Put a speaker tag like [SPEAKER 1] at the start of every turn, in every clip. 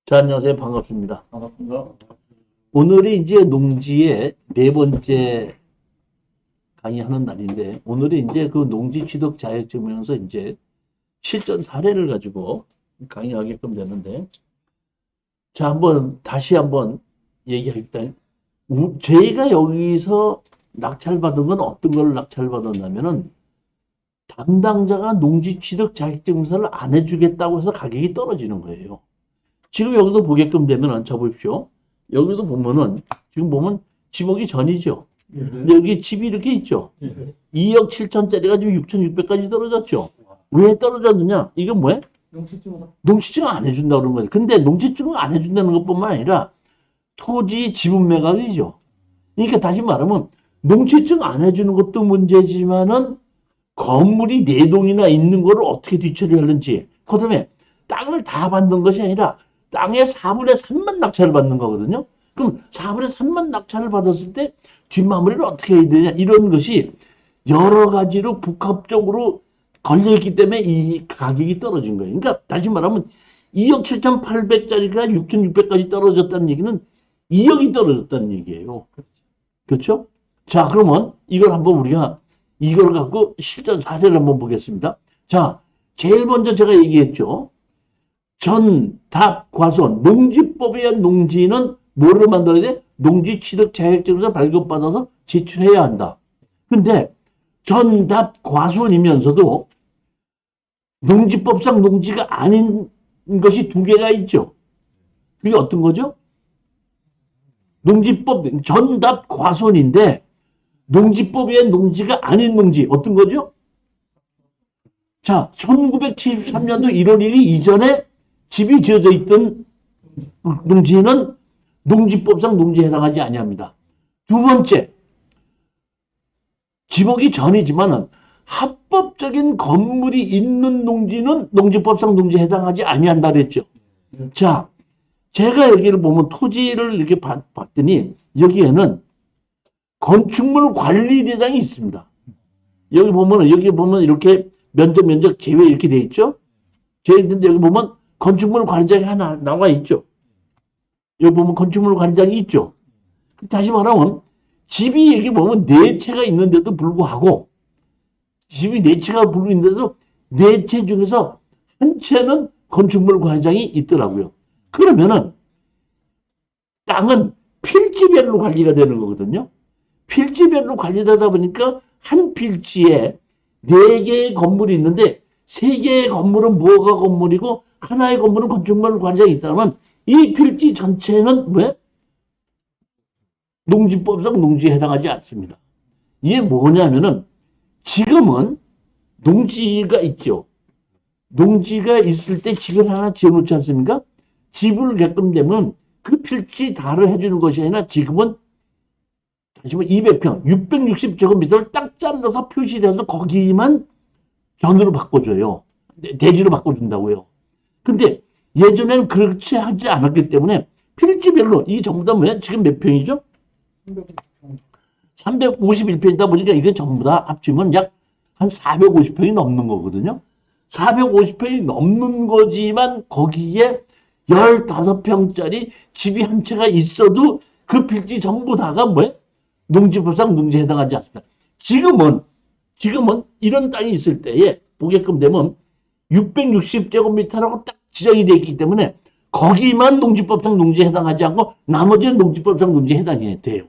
[SPEAKER 1] 자, 안녕하세요. 반갑습니다.
[SPEAKER 2] 반갑습니다.
[SPEAKER 1] 오늘이 이제 농지의 네 번째 강의하는 날인데, 오늘이 이제 그 농지 취득 자격증명서 이제 실전 사례를 가지고 강의하게끔 되는데, 자, 다시 한번 얘기할게요. 저희가 여기서 낙찰받은 건 어떤 걸 낙찰받았냐면은, 담당자가 농지 취득 자격증명서를 안 해주겠다고 해서 가격이 떨어지는 거예요. 지금 여기도 보게끔 되면 앉혀보십시오. 여기도 보면은, 지금 보면 지목이 전이죠. 근데 여기 집이 이렇게 있죠. 2억 7천짜리가 지금 6,600까지 떨어졌죠. 왜 떨어졌느냐? 이게 뭐예요? 농지증 안 해준다 그런 거예요. 근데 농지증을 안 해준다는 것뿐만 아니라 토지 지분 매각이죠. 그러니까 다시 말하면 농지증 안 해주는 것도 문제지만은 건물이 4동이나 있는 거를 어떻게 뒤처리하는지, 그다음에 땅을 다 받는 것이 아니라 땅의 4분의 3만 낙찰을 받는 거거든요. 그럼 4분의 3만 낙찰을 받았을 때 뒷마무리를 어떻게 해야 되냐, 이런 것이 여러 가지로 복합적으로 걸려있기 때문에 이 가격이 떨어진 거예요. 그러니까 다시 말하면 2억 7,800짜리가 6,600까지 떨어졌다는 얘기는 2억이 떨어졌다는 얘기예요. 그렇죠? 자, 그러면 이걸 한번 우리가 이걸 갖고 실전 사례를 한번 보겠습니다. 자, 제일 먼저 제가 얘기했죠. 전, 답, 과손, 농지법에 의한 농지는 뭐를 만들어야 돼? 농지 취득 자격증에서 발급받아서 제출해야 한다. 근데 전, 답, 과손이면서도 농지법상 농지가 아닌 것이 2개가 있죠. 그게 어떤 거죠? 농지법, 전, 답, 과손인데 농지법에 의한 농지가 아닌 농지, 어떤 거죠? 자, 1973년도 1월 1일 이전에 집이 지어져 있던 농지는 농지법상 농지에 해당하지 아니합니다. 두 번째, 지목이 전이지만은 합법적인 건물이 있는 농지는 농지법상 농지에 해당하지 아니한다 그랬죠. 자, 제가 여기를 보면 토지를 이렇게 봤더니 여기에는 건축물 관리 대장이 있습니다. 여기 보면 이렇게 면적 제외 이렇게 돼 있죠. 제외인데 여기 보면 건축물 관리장이 하나 나와 있죠. 여기 보면 건축물 관리장이 있죠. 다시 말하면 집이 여기 보면 4채가 있는데도 불구하고, 집이 4채가 불고 있는데도 4채 중에서 한 채는 건축물 관리장이 있더라고요. 그러면은 땅은 필지별로 관리가 되는 거거든요. 필지별로 관리되다 보니까 한 필지에 4개의 건물이 있는데 3개의 건물은 무허가 건물이고 하나의 건물은 건축물 관리장이 있다면 이 필지 전체는 왜? 농지법상 농지에 해당하지 않습니다. 이게 뭐냐면은 지금은 농지가 있죠. 농지가 있을 때 집을 하나 지어놓지 않습니까? 집을 갖게 되면 그 필지 다를 해주는 것이 아니라 지금은 다시 200평, 660제곱미터를 딱 잘라서 표시를 해서 거기만 견으로 바꿔줘요. 대지로 바꿔준다고요. 근데 예전에는 그렇지 하지 않았기 때문에 필지별로 이 전부 다 뭐야? 지금 몇 평이죠? 351평이다 보니까 이게 전부 다 합치면 약 한 450평이 넘는 거거든요. 450평이 넘는 거지만 거기에 15평짜리 집이 한 채가 있어도 그 필지 전부 다가 뭐야? 농지법상 농지에 해당하지 않습니다. 지금은 이런 땅이 있을 때에 보게끔 되면 660제곱미터라고 딱 지정이 되어 있기 때문에 거기만 농지법상 농지에 해당하지 않고 나머지는 농지법상 농지에 해당이 돼요.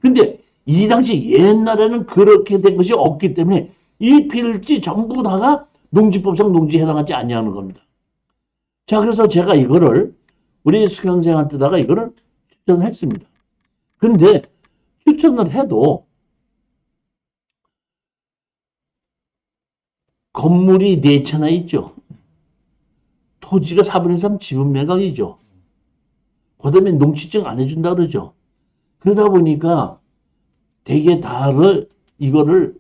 [SPEAKER 1] 근데 이 당시 옛날에는 그렇게 된 것이 없기 때문에 이 필지 전부 다가 농지법상 농지에 해당하지 아니하는 겁니다. 자, 그래서 제가 이거를 우리 수강생한테다가 이거를 추천했습니다. 근데 추천을 해도 건물이 4채나 있죠. 토지가 4분의 3 지분 매각이죠. 그 다음에 농지증 안 해준다 그러죠. 그러다 보니까 되게 이거를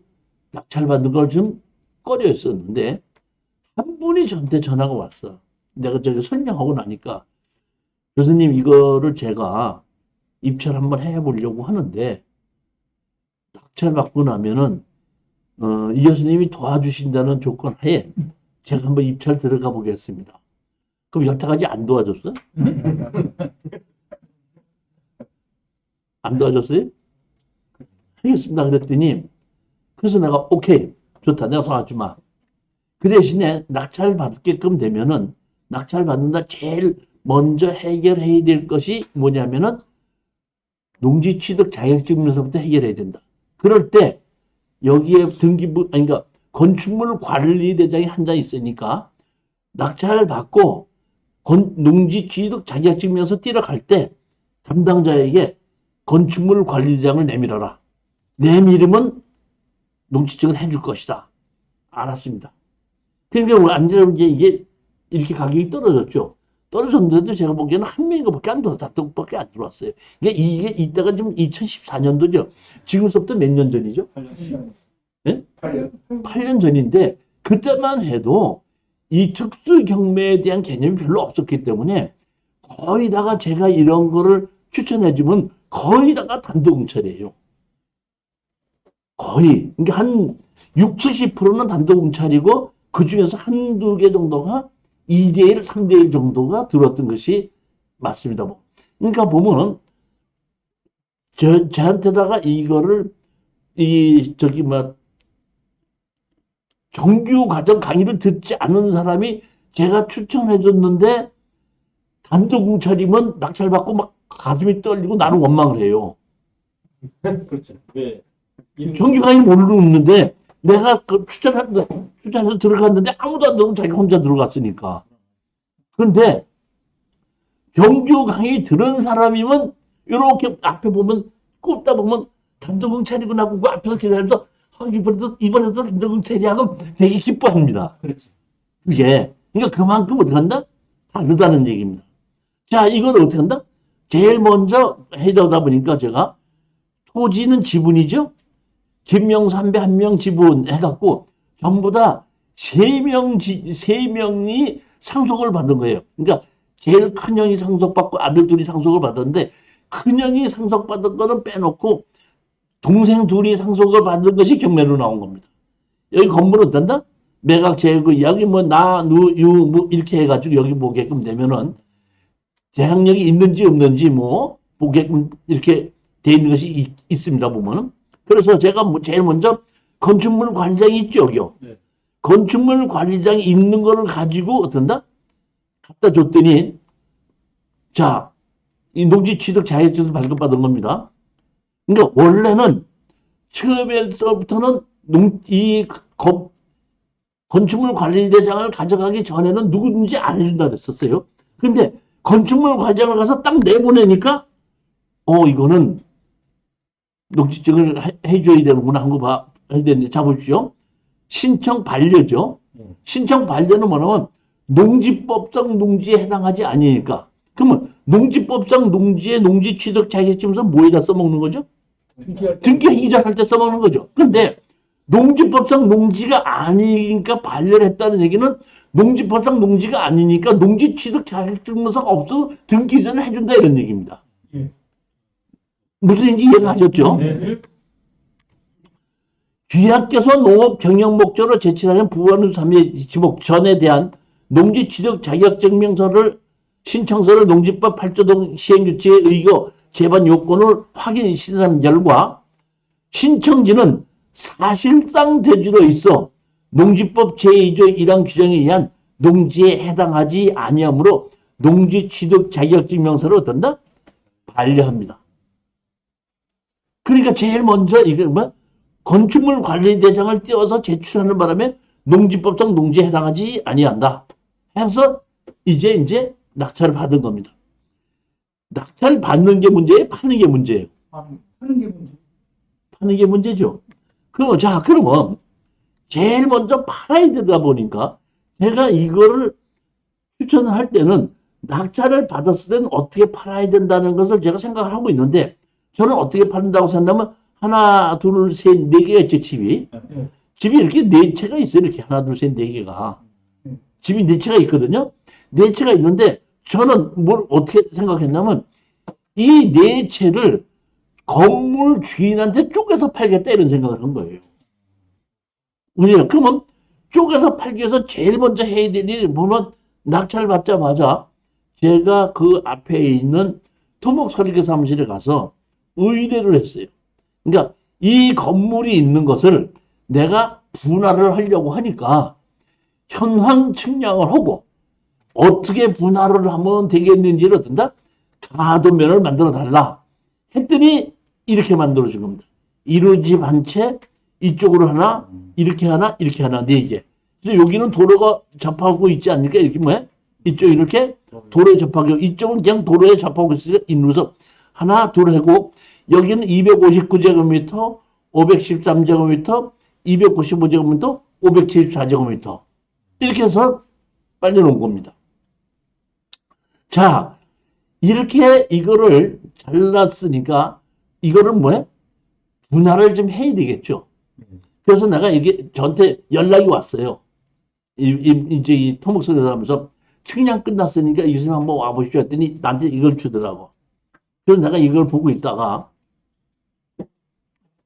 [SPEAKER 1] 낙찰받는 걸 좀 꺼려 했었는데 한 분이 저한테 전화가 왔어. 내가 저기 설명하고 나니까 교수님 이거를 제가 입찰 한번 해보려고 하는데 낙찰받고 나면은 이 교수님이 도와주신다는 조건 하에 제가 한번 입찰 들어가 보겠습니다. 그럼 여태까지 안 도와줬어? 안 도와줬어요? 알겠습니다. 그랬더니, 그래서 내가, 오케이, 좋다. 내가 도와주마. 그 대신에 낙찰 받게끔 되면은, 낙찰 받는다 제일 먼저 해결해야 될 것이 뭐냐면은, 농지 취득 자격증명서부터 해결해야 된다. 그럴 때, 여기에 등기부, 아니, 그러니까, 건축물 관리대장이 한 장 있으니까, 낙찰을 받고, 농지 취득 자격증명서 띄러 갈 때, 담당자에게 건축물 관리대장을 내밀어라. 내밀으면 농지증을 해줄 것이다. 알았습니다. 그러니까 안되는 게 이게 이렇게 가격이 떨어졌죠. 떨어졌는데도 제가 보기에는 한 명인가밖에 안 들어왔어요. 5밖에 안 들어왔어요. 이게 이때가 지금 2014년도죠. 지금부터 몇 년 전이죠?
[SPEAKER 2] 8년.
[SPEAKER 1] 네?
[SPEAKER 2] 8년.
[SPEAKER 1] 8년 전인데 그때만 해도 이 특수 경매에 대한 개념이 별로 없었기 때문에 거의 다가 제가 이런 거를 추천해주면 거의 다가 단독응찰이에요. 거의. 그러니까 한 60, 70%는 단독응찰이고 그 중에서 한두 개 정도가 2대1, 3대1 정도가 들어왔던 것이 맞습니다. 그러니까 보면은 저한테다가 이거를 정규 과정 강의를 듣지 않은 사람이 제가 추천해 줬는데 단독응찰이면 낙찰받고 막 가슴이 떨리고 나는 원망을 해요.
[SPEAKER 2] 그렇죠. 왜?
[SPEAKER 1] 정규 강의 모르는데 내가 그 추천해서 들어갔는데 아무도 안 들어오고 자기가 혼자 들어갔으니까. 그런데 정규 강의 들은 사람이면 이렇게 앞에 보면 꼽다 보면 단독응찰이구나 하고 그 앞에서 기다리면서 이번에도 단독응찰이 하고 되게 기뻐합니다.
[SPEAKER 2] 그렇지.
[SPEAKER 1] 그게 그러니까 그만큼 어떻게 한다? 다르다는 얘기입니다. 자, 이걸 어떻게 한다? 제일 먼저 해다 보니까 제가 토지는 지분이죠. 김명삼배 한 명 지분 해갖고 전부 다 세 명이 상속을 받은 거예요. 그러니까 제일 큰 형이 상속받고 아들 둘이 상속을 받았는데 큰 형이 상속받은 거는 빼놓고 동생 둘이 상속을 받은 것이 경매로 나온 겁니다. 여기 건물은 어떤다? 매각 제거 이야기 뭐 이렇게 해가지고 여기 보게끔 되면은 재량력이 있는지 없는지 보게끔 이렇게 돼 있는 것이 있습니다 보면은. 그래서 제가 제일 먼저 건축물 관리장이 있죠, 여기요.
[SPEAKER 2] 네.
[SPEAKER 1] 건축물 관리장이 있는 거를 가지고 어떤다? 갖다 줬더니, 자, 이 농지 취득 자격증을 발급받은 겁니다. 그러니까 원래는 처음에서부터는 건축물 관리대장을 가져가기 전에는 누구든지 안 해준다 그랬었어요. 근데 건축물 관리장을 가서 딱 내보내니까, 이거는 농지증을 해줘야 되는구나 한 거 해야 되는데, 자, 보십시오. 신청 반려죠. 신청 반려는 뭐냐면, 농지법상 농지에 해당하지 아니니까. 그러면, 농지법상 농지의 농지 취득 자격증서 뭐에다 써먹는 거죠? 등기 이전할 때 써먹는 거죠. 근데, 농지법상 농지가 아니니까 반려를 했다는 얘기는, 농지법상 농지가 아니니까 농지 취득 자격증서가 없어도 등기 이전을 해준다 이런 얘기입니다. 무슨 얘기인지 이해가셨죠?
[SPEAKER 2] 네.
[SPEAKER 1] 귀하께서 농업 경영 목적으로 제출하는 부원 3의 지목 전에 대한 농지 취득 자격증명서를 신청서를 농지법 8조동 시행규칙에 의거 제반 요건을 확인 시사한 결과 신청지는 사실상 대주로 있어 농지법 제2조 1항 규정에 의한 농지에 해당하지 아니하므로 농지 취득 자격증명서를 어떤다? 반려합니다. 그러니까 제일 먼저 이게 건축물 관리대장을 띄워서 제출하는 바람에 농지법상 농지에 해당하지 아니한다. 해서 이제 낙찰을 받은 겁니다. 낙찰 받는 게 문제예요? 파는 게 문제예요?
[SPEAKER 2] 하는 게 문제.
[SPEAKER 1] 파는 게 문제죠. 그러면 제일 먼저 팔아야 되다 보니까 제가 이거를 추천을 할 때는 낙찰을 받았을 때는 어떻게 팔아야 된다는 것을 제가 생각을 하고 있는데 저는 어떻게 팔린다고 생각하면 하나, 둘, 셋, 네 개가 있죠, 집이. 집이 이렇게 네 채가 있어요. 이렇게 하나, 둘, 셋, 네 개가. 집이 네 채가 있거든요. 네 채가 있는데 저는 뭘 어떻게 생각했냐면 이 네 채를 건물 주인한테 쪼개서 팔겠다 이런 생각을 한 거예요. 그러면 쪼개서 팔기 위해서 제일 먼저 해야 될 일이 보면 낙찰 받자마자 제가 그 앞에 있는 토목 설계 사무실에 가서 의뢰를 했어요. 그러니까 이 건물이 있는 것을 내가 분할을 하려고 하니까 현황 측량을 하고 어떻게 분할을 하면 되겠는지를 어떤다? 가도면을 만들어 달라 했더니 이렇게 만들어 준 겁니다. 이루어지 한 채 이쪽으로 하나 이렇게 하나 이렇게 하나 4개. 그래서 여기는 도로가 접하고 있지 않습니까? 이렇게 뭐야? 이쪽 이렇게 도로에 접하고 이쪽은 그냥 도로에 접하고 있으니까 인루서 하나 둘 하고 여기는 259제곱미터 513제곱미터 295제곱미터 574제곱미터 이렇게 해서 빨려놓은 겁니다. 자, 이렇게 이거를 잘랐으니까 이거를 뭐야? 분할을 좀 해야 되겠죠. 그래서 내가 이게 저한테 연락이 왔어요. 이제 이 토목소리를 하면서 측량 끝났으니까 이 선생님 한번 와보시죠 했더니 나한테 이걸 주더라고. 그래서 내가 이걸 보고 있다가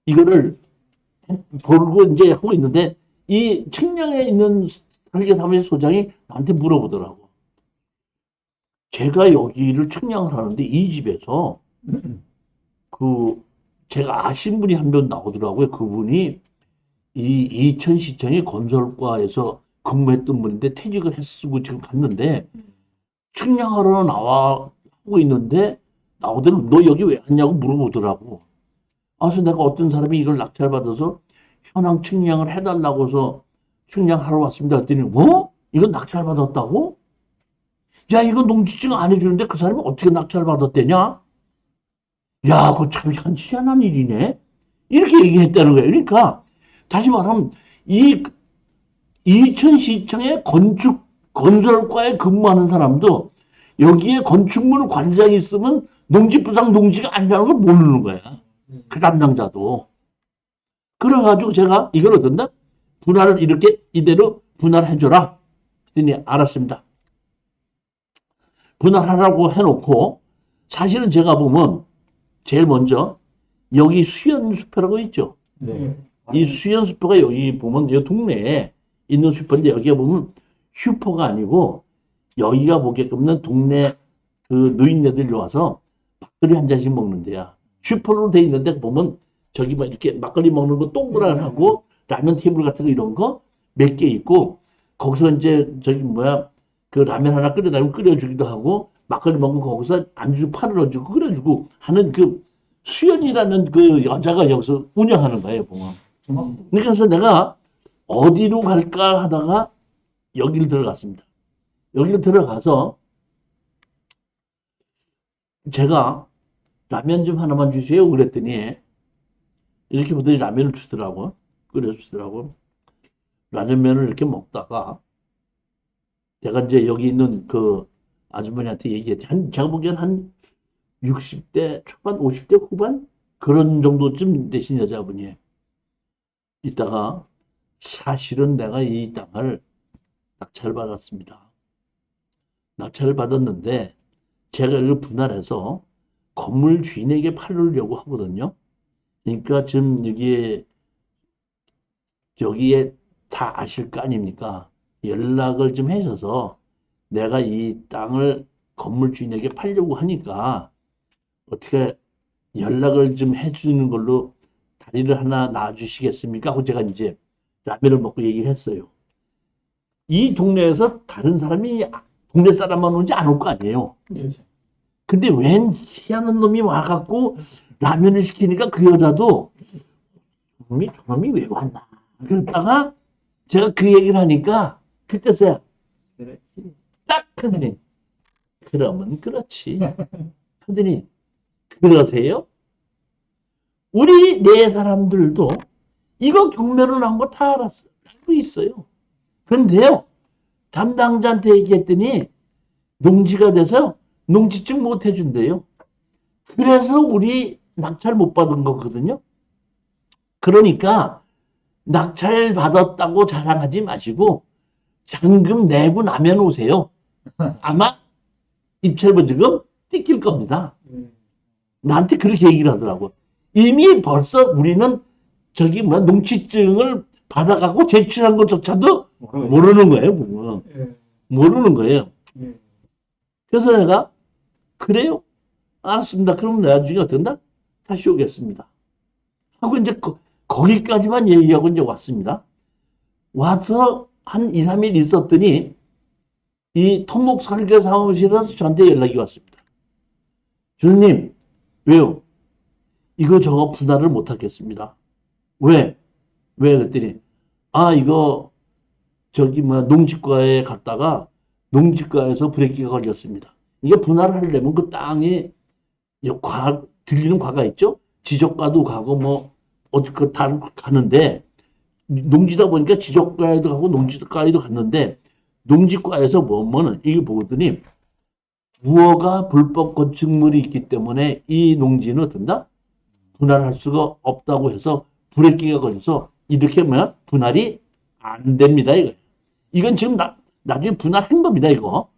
[SPEAKER 1] 이거를 보고 이제 하고 있는데 이 측량에 있는 설계사무실 소장이 나한테 물어보더라고. 제가 여기를 측량을 하는데 이 집에서 제가 아신 분이 한 명 나오더라고요. 그분이 이 이천시청의 건설과에서 근무했던 분인데 퇴직을 했고 지금 갔는데 측량하러 나와고 있는데 나오더니 너 여기 왜 왔냐고 물어보더라고. 그래서 내가 어떤 사람이 이걸 낙찰받아서 현황 측량을 해달라고 해서 측량하러 왔습니다. 했더니 뭐? 이건 낙찰받았다고? 야, 이거 농지증 안 해주는데 그 사람이 어떻게 낙찰받았대냐? 야, 그거 참 희한한 일이네. 이렇게 얘기했다는 거예요. 그러니까 다시 말하면 이 이천시청의 건설과에 근무하는 사람도 여기에 건축물 관장이 있으면 농지부상 농지가 아니라는 걸 모르는 거야. 그 담당자도. 그래가지고 제가 이걸 어떤다? 분할을 이렇게 이대로 분할해줘라. 그랬더니 알았습니다. 분할하라고 해놓고 사실은 제가 보면 제일 먼저 여기 수연수표라고 있죠.
[SPEAKER 2] 네.
[SPEAKER 1] 이 수연수표가 여기 보면 이 동네에 있는 슈퍼인데 여기에 보면 슈퍼가 아니고 여기가 보게끔은 동네 그 노인네들이 와서 막걸리 한 잔씩 먹는 데야. 슈퍼로 돼 있는데 보면 저기 뭐 이렇게 막걸리 먹는 거 동그랗고 라면 테이블 같은 거 이런 거 몇 개 있고 거기서 이제 저기 뭐야 그 라면 하나 끓여달라면 끓여주기도 하고 막걸리 먹으면 거기서 안주 팔을 얹고 끓여주고 하는 그 수연이라는 그 여자가 여기서 운영하는 거예요, 보면. 그래서 내가 어디로 갈까 하다가 여기를 들어갔습니다. 여기를 들어가서 제가 라면 좀 하나만 주세요. 그랬더니 이렇게 보더니 라면을 주더라고. 끓여주더라고. 라면면을 이렇게 먹다가 제가 이제 여기 있는 그 아주머니한테 얘기했지. 제가 보기엔 한 60대 초반, 50대 후반? 그런 정도쯤 되신 여자분이 이따가 사실은 내가 이 땅을 낙찰받았습니다. 낙찰을 받았는데 제가 이걸 분할해서 건물 주인에게 팔으려고 하거든요. 그러니까 지금 여기에 다 아실 거 아닙니까? 연락을 좀 해줘서 내가 이 땅을 건물 주인에게 팔려고 하니까 어떻게 연락을 좀 해주는 걸로 다리를 하나 놔주시겠습니까? 하고 제가 이제 라면을 먹고 얘기를 했어요. 이 동네에서 다른 사람이 동네 사람만 오지 않을 거 아니에요. 근데 웬 희한한 놈이 와갖고 라면을 시키니까 그 여자도 저놈이 왜 왔나? 그러다가 제가 그 얘기를 하니까 그때서야 딱 하더니 그러면 그렇지. 하더니 그러세요? 우리 네 사람들도 이거 경매로 나온 거 다 알았어요. 알고 있어요. 근데요, 담당자한테 얘기했더니 농지가 돼서 농지증 못 해준대요. 그래서 우리 낙찰 못 받은 거거든요. 그러니까 낙찰 받았다고 자랑하지 마시고 잔금 내고 나면 오세요. 아마 입찰보증금 뜯길 겁니다. 나한테 그렇게 얘기를 하더라고. 이미 벌써 우리는 저기 농지증을 받아가고 제출한 것조차도 모르는 거예요, 보면. 모르는 거예요.
[SPEAKER 2] 예.
[SPEAKER 1] 그래서 내가 그래요? 알았습니다. 그럼 나중에 어떻게 한다? 다시 오겠습니다. 하고 이제 거기까지만 얘기하고 이제 왔습니다. 와서 한 2, 3일 있었더니 이 토목 설계 사무실에서 저한테 연락이 왔습니다. 교수님, 왜요? 이거 저거 분할을 못 하겠습니다. 왜? 왜? 그랬더니, 이거 저기 농지과에 갔다가 농지과에서 브레이크가 걸렸습니다. 이게 분할을 하려면 그 땅에 들리는 과가 있죠? 지적과도 가고 어디 다 가는데 농지다 보니까 지적과에도 가고 농지과에도 갔는데 농지과에서 뭐면은 이게 보더니 부어가 불법 건축물이 있기 때문에 이 농지는 어떤다? 분할할 수가 없다고 해서 브레이크가 걸려서 이렇게 분할이 안 됩니다. 이건 지금 나중에 분할한 겁니다. 이거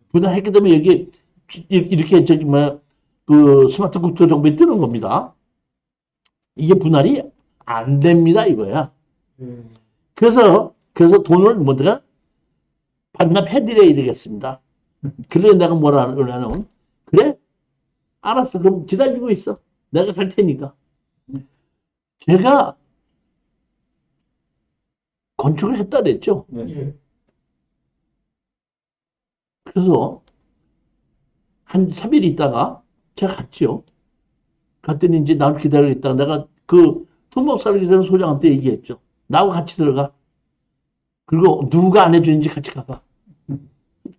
[SPEAKER 1] 분할했기 때문에 여기 이렇게 그 스마트 국토 정보에 뜨는 겁니다. 이게 분할이 안 됩니다. 이거야. 그래서 돈을 뭐가 반납해드려야 되겠습니다. 그래 내가 뭐라 그러냐면 그래? 알았어. 그럼 기다리고 있어. 내가 갈 테니까. 걔가 건축을 했다 그랬죠.
[SPEAKER 2] 예.
[SPEAKER 1] 그래서 한 3일 있다가 제가 갔죠. 갔더니 이제 나를 기다리고 있다가 내가 그 토목사를 소장한테 얘기했죠. 나하고 같이 들어가. 그리고 누가 안 해주는지 같이 가봐.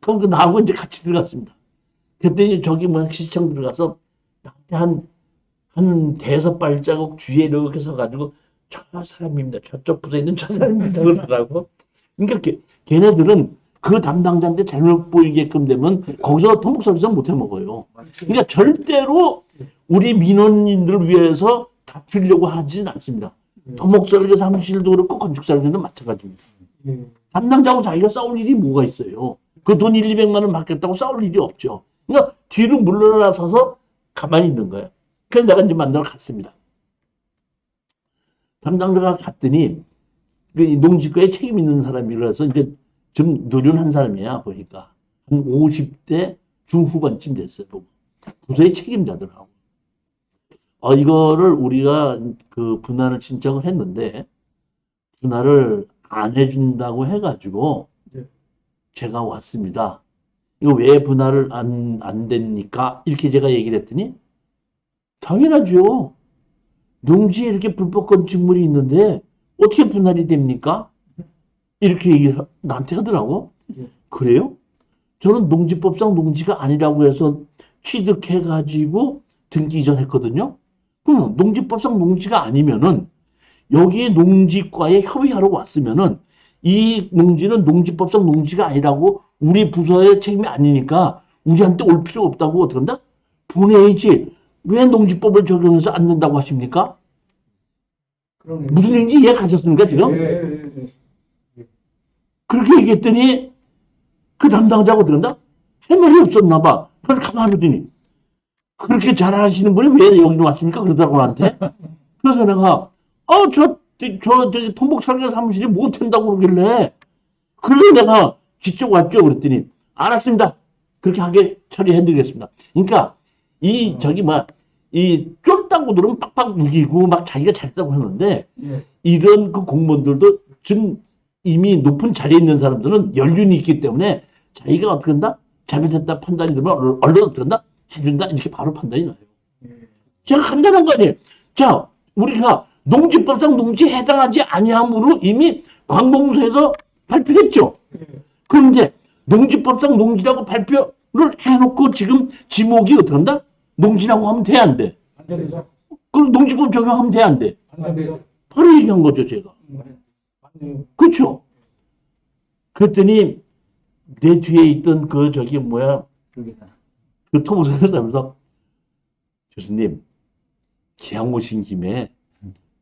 [SPEAKER 1] 그럼 나하고 이제 같이 들어갔습니다. 그랬더니 저기 시청 들어가서 나한테 한 대여섯 발자국 뒤에 이렇게 서가지고 저 사람입니다. 저쪽 부서에 있는 저 사람입니다. 그러더라고. 그러니까 걔네들은 그 담당자한테 잘못 보이게끔 되면 거기서 토목서비스 못 해먹어요. 그러니까 절대로 우리 민원인들을 위해서 다투려고 하진 않습니다. 토목설계 사무실도 그렇고 건축설계도 마찬가지입니다. 담당자하고 자기가 싸울 일이 뭐가 있어요. 그 돈 1, 200만 원 받겠다고 싸울 일이 없죠. 그러니까 뒤로 물러나서서 가만히 있는 거예요. 그래서 내가 이제 만나러 갔습니다. 담당자가 갔더니 그 농지과에 책임 있는 사람이라서 이제 좀 노련한 사람이야 보니까 한 50대 중후반쯤 됐어요. 부서의 책임자들하고 이거를 우리가 그 분할을 신청을 했는데 분할을 안 해준다고 해가지고 제가 왔습니다. 이거 왜 분할을 안 됩니까? 이렇게 제가 얘기를 했더니 당연하죠. 농지에 이렇게 불법 건축물이 있는데 어떻게 분할이 됩니까? 이렇게 나한테 하더라고. 그래요? 저는 농지법상 농지가 아니라고 해서 취득해가지고 등기 이전했거든요. 그럼 농지법상 농지가 아니면은 여기 농지과에 협의하러 왔으면은 이 농지는 농지법상 농지가 아니라고 우리 부서의 책임이 아니니까 우리한테 올 필요 없다고 어떻게 한다? 보내야지. 왜 농지법을 적용해서 안 된다고 하십니까? 무슨 얘기인지 이해가셨습니까 지금? 그렇게 얘기했더니 그 담당자가 어떻게 한다? 할 말이 없었나 봐. 그래서 가만히 보더니 그렇게 잘하시는 분이 왜 여기 왔습니까? 그러더라고 나한테. 그래서 내가 저 토목설계 사무실이 못한다고 그러길래 그래서 내가 직접 왔죠. 그랬더니 알았습니다. 그렇게 하게 처리해드리겠습니다. 그러니까 이 쫄딱구들은 빡빡 우기고 막 자기가 잘했다고 하는데 이런 그 공무원들도 지금 이미 높은 자리에 있는 사람들은 연륜이 있기 때문에 자기가 어떻게 한다? 잘못했다 판단이 들면 얼른 어떻게 한다? 해준다? 이렇게 바로 판단이 나요. 제가 간단한 거 아니에요. 자, 우리가 농지법상 농지에 해당하지 아니함으로 이미 관공서에서 발표했죠. 그런데 농지법상 농지라고 발표를 해놓고 지금 지목이 어떻게 한다? 농지라고 하면 돼, 안 돼?
[SPEAKER 2] 안 되죠.
[SPEAKER 1] 그럼 농지법 적용하면 돼, 안 돼?
[SPEAKER 2] 안 되죠.
[SPEAKER 1] 바로 얘기한 거죠, 제가. 그렇죠? 그랬더니 내 뒤에 있던 그 토목사를 하면서 교수님 기왕 오신 김에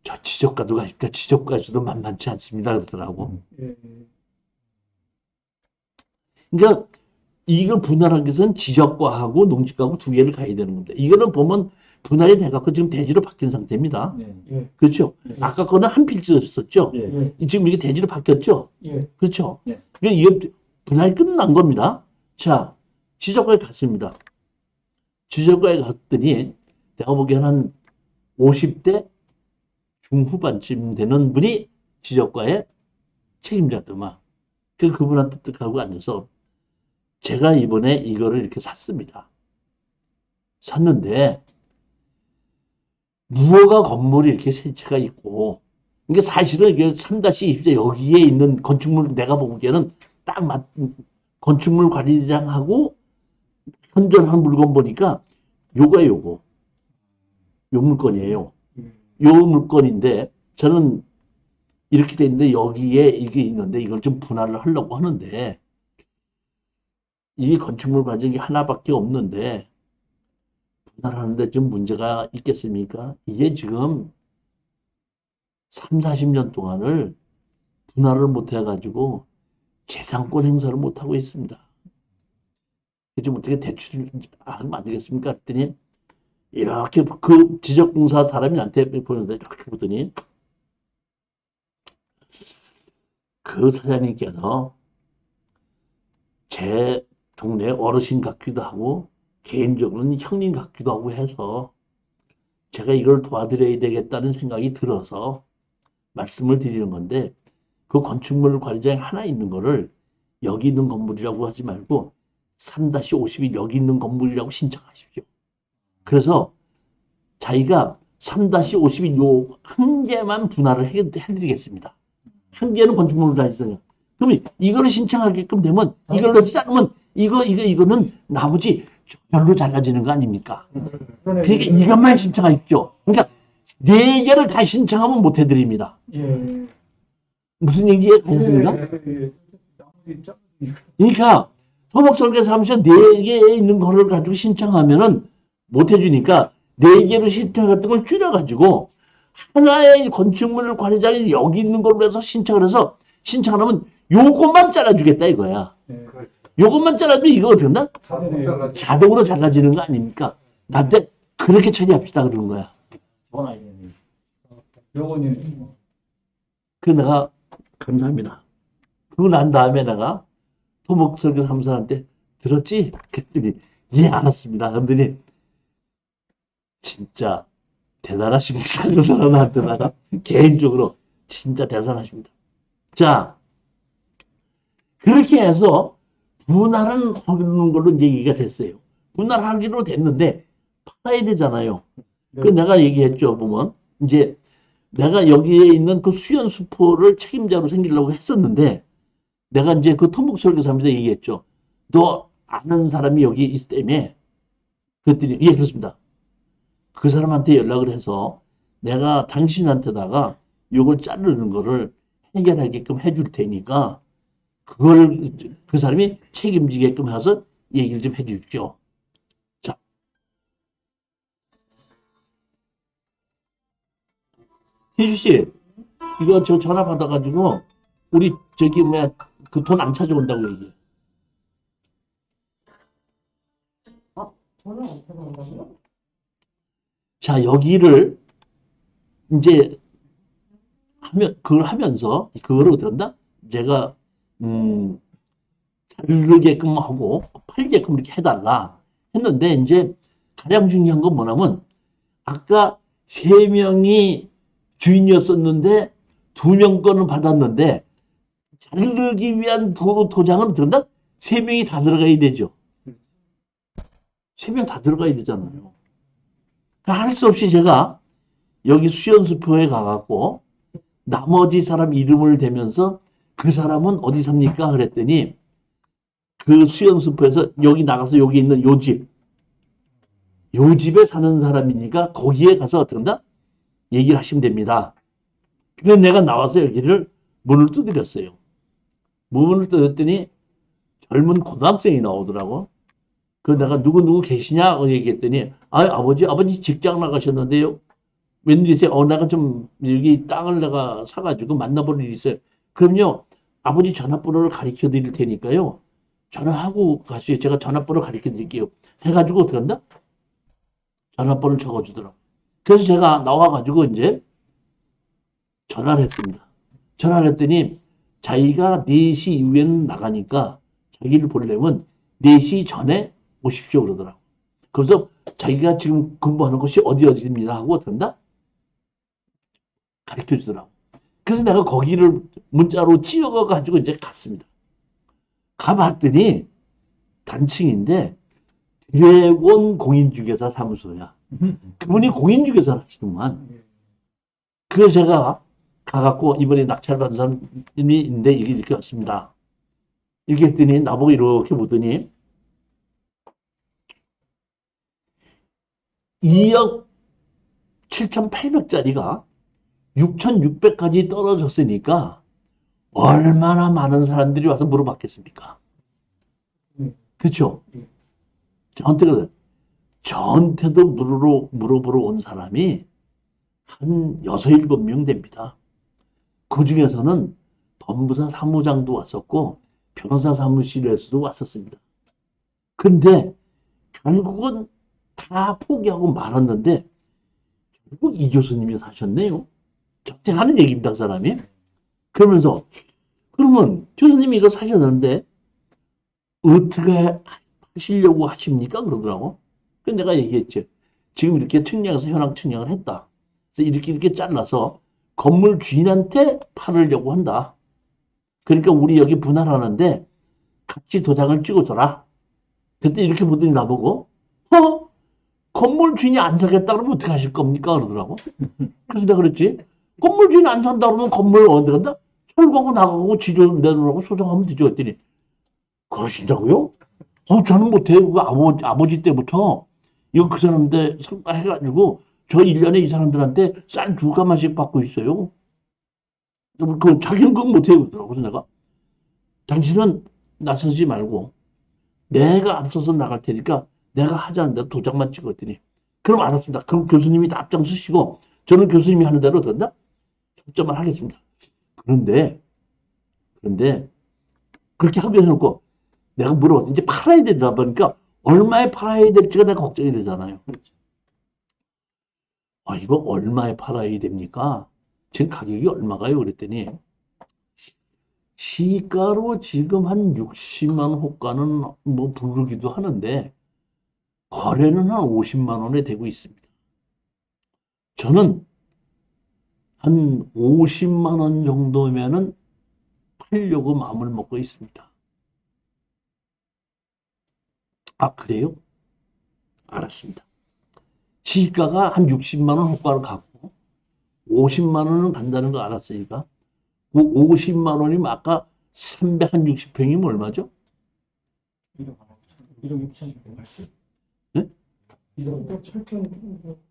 [SPEAKER 1] 저 지적과도 가니까 지적과에서도 만만치 않습니다 그러더라고. 그러니까 이걸 분할하기 위해서는 지적과하고 농지과하고 두 개를 가야 되는 겁니다. 이거는 보면 분할이 돼갖고 지금 대지로 바뀐 상태입니다. 그렇죠? 아까 거는 한 필지였었죠? 지금 이게 대지로 바뀌었죠? 그렇죠? 그러니까 이게 분할이 끝난 겁니다. 자, 지적과에 갔습니다. 지적과에 갔더니 내가 보기엔 한 50대 중후반쯤 되는 분이 지적과의 책임자더만. 그분한테 뜻하고 앉아서 제가 이번에 이거를 이렇게 샀습니다. 샀는데 무허가 건물이 이렇게 세 채가 있고, 이게 사실은 이게 3-20대 여기에 있는 건축물 내가 보기에는 딱 건축물 관리장하고 현존한 물건 보니까 요거 요 물건이에요. 요 물건인데 저는 이렇게 돼 있는데 여기에 이게 있는데 이걸 좀 분할을 하려고 하는데 이 건축물 과정이 하나밖에 없는데 분할하는데 좀 문제가 있겠습니까? 이게 지금 30-40년 동안을 분할을 못 해가지고 재산권 행사를 못 하고 있습니다. 좀 어떻게 대출을 하면 안 되겠습니까? 그랬더니 이렇게 그 지적공사 사람이 나한테 보는데 이렇게 보더니 그 사장님께서 제 동네 어르신 같기도 하고 개인적으로는 형님 같기도 하고 해서 제가 이걸 도와드려야 되겠다는 생각이 들어서 말씀을 드리는 건데 그 건축물 관리장이 하나 있는 거를 여기 있는 건물이라고 하지 말고 3-50이 여기 있는 건물이라고 신청하십시오. 그래서 자기가 3-50이 요 한 개만 분할을 해드리겠습니다. 한 개는 건축물로 다 있어요. 그러면 이거를 신청하게끔 되면 이걸로 쓰지 않으면 이거는 나머지 별로 잘라지는 거 아닙니까? 그러니까 이것만 신청하십시오. 그러니까 4개를 다 신청하면 못 해드립니다.
[SPEAKER 2] 예.
[SPEAKER 1] 무슨 얘기에 가셨습니까? 그러니까 토목설계사무소 4개에 있는 거를 가지고 신청하면은 못 해주니까 4개로 신청했던 걸 줄여가지고 하나의 건축물 관리자이 여기 있는 걸로 해서 신청을 해서 신청하면 요것만 잘라주겠다 이거야. 요것만 잘라주면 이거 어떻게 된다? 자동으로 잘라지는 거 아닙니까? 나한테 그렇게 처리합시다 그러는 거야.
[SPEAKER 2] 요거는
[SPEAKER 1] 그 내가 감사합니다. 그러고 난 다음에 내가 토목설계사무소한테 들었지? 그랬더니 예 알았습니다. 그랬더니 진짜 대단하십니다. 그 사람한테다가 개인적으로 진짜 대단하십니다. 자, 그렇게 해서 분할은 하는 걸로 이제 얘기가 됐어요. 분할하기로 됐는데 팔아야 되잖아요. 그 내가 얘기했죠. 보면 이제 내가 여기에 있는 그 수연수포를 책임자로 생기려고 했었는데 내가 이제 그 토목설계사무소에 얘기했죠. 너 아는 사람이 여기 있다며? 그랬더니 예 그렇습니다. 그 사람한테 연락을 해서 내가 당신한테다가 요걸 자르는 거를 해결하게끔 해줄 테니까 그걸 그 사람이 책임지게끔 해서 얘기를 좀 해주십시오. 자, 희주 씨, 이거 저 전화 받아가지고 우리 저기 뭐야 그 돈 안 찾아온다고 얘기해.
[SPEAKER 3] 전화 어떻게 한다고요?
[SPEAKER 1] 자, 여기를 이제 그걸 하면서 그거를 어떻게 한다? 제가 자르게끔 하고 팔게끔 이렇게 해달라 했는데 이제 가장 중요한 건 뭐냐면 아까 3명이 주인이었었는데 2명 거는 받았는데 자르기 위한 도장은 들어간다? 3명이 다 들어가야 되죠. 3명 다 들어가야 되잖아요. 할 수 없이 제가 여기 수연수표에 가갖고 나머지 사람 이름을 대면서 그 사람은 어디 삽니까? 그랬더니 그 수연수표에서 여기 나가서 여기 있는 요 집에 사는 사람이니까 거기에 가서 어떻게 한다? 얘기를 하시면 됩니다. 그래서 내가 나와서 여기를 문을 두드렸어요. 문을 두드렸더니 젊은 고등학생이 나오더라고. 그 내가 누구 계시냐? 얘기했더니 아버지 직장 나가셨는데요. 웬일이세요? 내가 좀 여기 땅을 내가 사가지고 만나볼 일이 있어요. 그럼요, 아버지 전화번호를 가르쳐 드릴 테니까요. 전화하고 가시오. 제가 전화번호 가르쳐 드릴게요. 해가지고 어떻게 한다? 전화번호를 적어주더라고. 그래서 제가 나와가지고 이제 전화를 했습니다. 전화를 했더니 자기가 4시 이후에는 나가니까 자기를 보려면 4시 전에 오십시오 그러더라고. 그래서 자기가 지금 근무하는 곳이 어디입니다 하고 어떤다? 가르쳐 주더라고. 그래서 내가 거기를 문자로 찍어가지고 이제 갔습니다. 가봤더니 단층인데 드래곤 공인중개사 사무소야. 그분이 공인중개사 하시더만. 그래서 제가 가갖고 이번에 낙찰받은 사람이 있는데 이렇게 왔습니다. 이렇게 했더니 나보고 이렇게 보더니 2억 7,800짜리가 6,600까지 떨어졌으니까 얼마나 많은 사람들이 와서 물어봤겠습니까? 그렇죠? 저한테도 물어보러 온 사람이 한 6, 7명 됩니다. 그 중에서는 법무사 사무장도 왔었고 변호사 사무실에서도 왔었습니다. 근데 결국은 다 포기하고 말았는데 결국 이 교수님이 사셨네요. 적대하는 얘기입니다, 그 사람이. 그러면서 그러면 교수님이 이거 사셨는데 어떻게 하시려고 하십니까? 그러더라고. 그래서 내가 얘기했죠. 지금 이렇게 측량해서 현황 측량을 했다. 그래서 이렇게 잘라서 건물 주인한테 팔으려고 한다. 그러니까 우리 여기 분할하는데 같이 도장을 찍어줘라. 그때 이렇게 보더니 나보고 건물 주인이 안 사겠다 그러면 어떻게 하실 겁니까? 그러더라고. 그래서 내가 그랬지. 건물 주인이 안 산다 그러면 건물 어디 간다? 철거하고 나가고 지조 내놓으라고 소장하면 되죠. 했더니 그러신다고요? 저는 못해요. 아버지 때부터 이거 그 사람한테 성과해가지고 저 1년에 이 사람들한테 쌀 2가마씩 받고 있어요. 그 자기는 그건 못해요. 그러더라고. 그래서 내가 당신은 나서지 말고 내가 앞서서 나갈 테니까 내가 하자는 대로 도장만 찍었더니 그럼 알았습니다. 그럼 교수님이 다 앞장서시고 저는 교수님이 하는 대로 된다? 초점을 하겠습니다. 그런데 그렇게 하게 해놓고 내가 물어봤더니 이제 팔아야 되다 보니까 얼마에 팔아야 될지가 내가 걱정이 되잖아요. 이거 얼마에 팔아야 됩니까? 지금 가격이 얼마가요? 그랬더니 시가로 지금 한 60만 원 호가는 뭐 부르기도 하는데 거래는 한 50만 원에 되고 있습니다. 저는 한 50만 원 정도면은 팔려고 마음을 먹고 있습니다. 아, 그래요? 알았습니다. 시가가 한 60만 원 호가를 갖고 50만 원은 간다는 거 알았으니까 그 50만 원이면 아까 360평이면 얼마죠?
[SPEAKER 2] 1억 6천
[SPEAKER 1] 네?
[SPEAKER 2] 1억 7천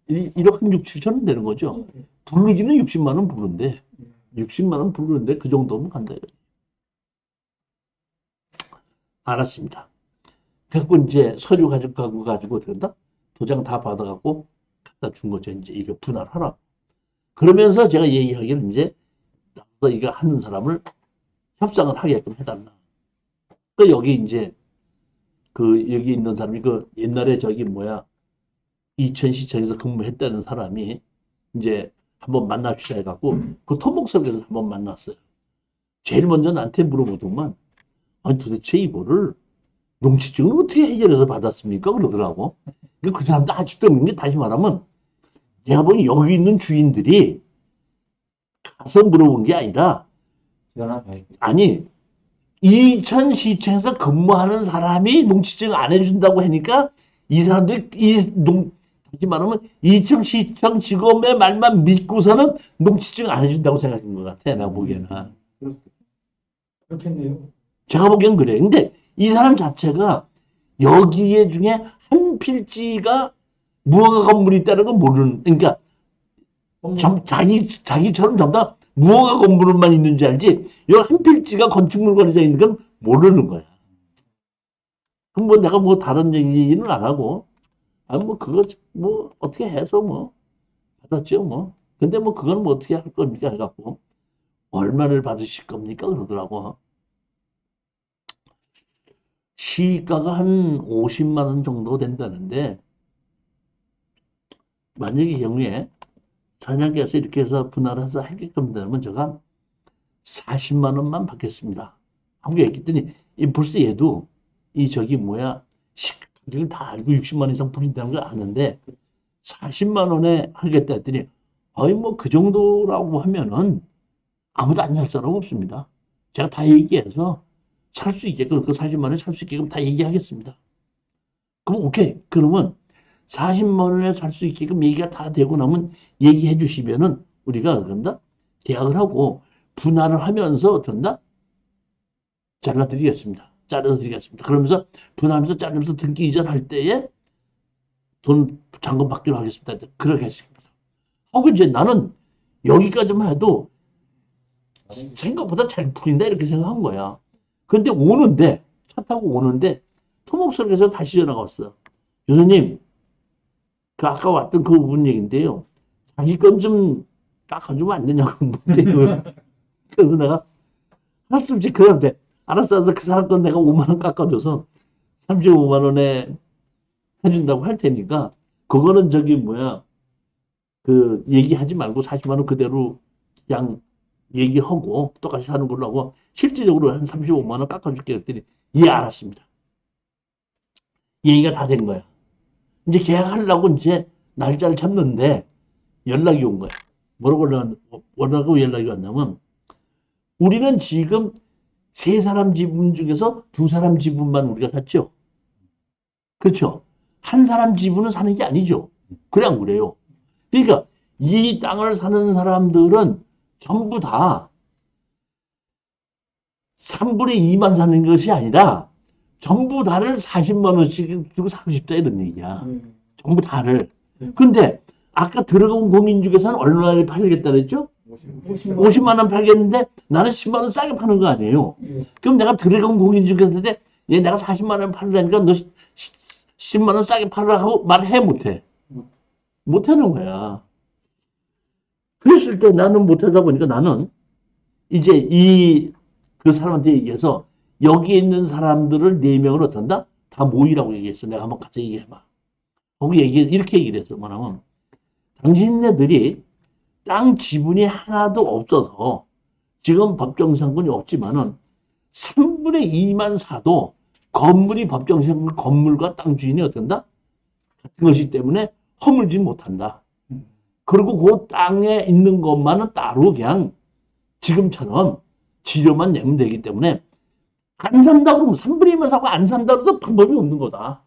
[SPEAKER 1] 1억 한 6, 7천 원 되는 거죠. 부르기는 60만 원 부르는데 60만 원 부르는데 그 정도면 간다. 알았습니다. 그래서 이제 서류 가지고 된다? 도장 다 받아갖고 갖다 준 거죠. 이제 이거 분할하라. 그러면서 제가 얘기하기를 이제 나도 이거 하는 사람을 협상을 하게끔 해달라. 그 여기 이제 여기 있는 사람이 옛날에 이천시청에서 근무했다는 사람이 이제 한번 만납시다 해갖고 그 토목석에서 한번 만났어요. 제일 먼저 나한테 물어보더만 아니 도대체 이거를 농지증을 어떻게 해결해서 받았습니까? 그러더라고. 그 사람도 아직도 없는 게 다시 말하면 내가 보니 여기 있는 주인들이 가서 물어본 게 아니라 아니 이천시청에서 근무하는 사람이 농지증 안 해준다고 하니까 이 사람들이 다시 말하면 이천시청 직원의 말만 믿고서는 농지증 안 해준다고 생각한 것 같아. 내가 보기에는.
[SPEAKER 2] 그렇겠네요.
[SPEAKER 1] 제가 보기엔 그래. 근데 이 사람 자체가 여기에 중에 한 필지가 무허가 건물이 있다는 건 모르는, 그러니까 자기처럼 전부 다 무허가 건물만 있는 줄 알지 여기 한 필지가 건축물 관리자 있는 건 모르는 거야. 그럼 뭐 내가 뭐 다른 얘기는 안 하고 그거 어떻게 해서 받았죠 뭐. 근데 그건 어떻게 할 겁니까 해갖고 얼마를 받으실 겁니까 그러더라고. 시가가 한 50만 원 정도 된다는데 만약에 경우에 사장님께서 이렇게 해서 분할해서 하게끔 되면 제가 40만 원만 받겠습니다. 하고 얘기했더니, 벌써 얘도, 저기 뭐야, 가격을 다 알고 60만 원 이상 부린다는 걸 아는데, 40만 원에 하겠다 했더니, 아니, 뭐, 그 정도라고 하면은, 아무도 안 살 사람 없습니다. 제가 다 얘기해서, 살 수 있게끔, 그 40만 원에 살 수 있게끔 다 얘기하겠습니다. 그럼, 오케이. 그러면, 40만 원에 살 수 있게끔 얘기가 다 되고 나면, 얘기해 주시면은, 우리가, 그런다? 계약을 하고, 분할을 하면서, 어떤다? 잘라드리겠습니다. 잘라드리겠습니다. 그러면서 분할하면서 자르면서 등기 이전할 때에 돈 잔금 받기로 하겠습니다. 그렇게 했습니다. 하고 이제 나는 여기까지만 해도 생각보다 잘 풀린다 이렇게 생각한 거야. 근데 오는데 차 타고 오는데 토목서에서 다시 전화가 왔어. 교수님, 그 아까 왔던 그 부분 얘기인데요. 자기 건 좀 깎아주면 안 되냐고. 그래서 내가 할 수 없지. 그런데 알았어. 그 사람 건 내가 5만 원 깎아줘서 35만 원에 해준다고 할 테니까 그거는 저기 뭐야 그 얘기하지 말고 40만 원 그대로 그냥 얘기하고 똑같이 사는 걸로 하고 실질적으로 한 35만 원 깎아줄게 그랬더니 예 알았습니다. 얘기가 다 된 거야. 이제 계약하려고 이제 날짜를 잡는데 연락이 온 거야. 뭐라고 연락이 왔냐면 우리는 지금 세 사람 지분 중에서 두 사람 지분만 우리가 샀죠. 그렇죠. 한 사람 지분은 사는 게 아니죠. 그래 안 그래요? 그러니까 이 땅을 사는 사람들은 전부 다 3분의 2만 사는 것이 아니라 전부 다를 40만 원씩 주고 사고 싶다 이런 얘기야. 전부 다를. 근데 아까 들어간 공인중개사는 얼마나 팔겠다 그랬죠? 50만 원 팔겠는데 나는 10만 원 싸게 파는 거 아니에요. 그럼 내가 들어간 공인중개사인데 얘 내가 40만 원 팔려니까 너 10만 원 싸게 팔으라고 말해 못해. 못하는 거야. 그랬을 때 나는 못하다 보니까 나는 이제 그 사람한테 얘기해서 여기 있는 사람들을 4명을 어떤다? 다 모이라고 얘기했어. 내가 한번 같이 얘기해봐. 거기 이렇게 얘기를 했어. 뭐냐면 당신네들이 땅 지분이 하나도 없어서 지금 법정상권이 없지만은 3분의 2만 사도 건물이 법정상권 건물과 땅 주인이 어떤다? 같은 것이기 때문에 허물지 못한다. 그리고 그 땅에 있는 것만은 따로 그냥 지금처럼 지료만 내면 되기 때문에 안 산다 그러면 3분의 2만 사고 안 산다 그래도 방법이 없는 거다.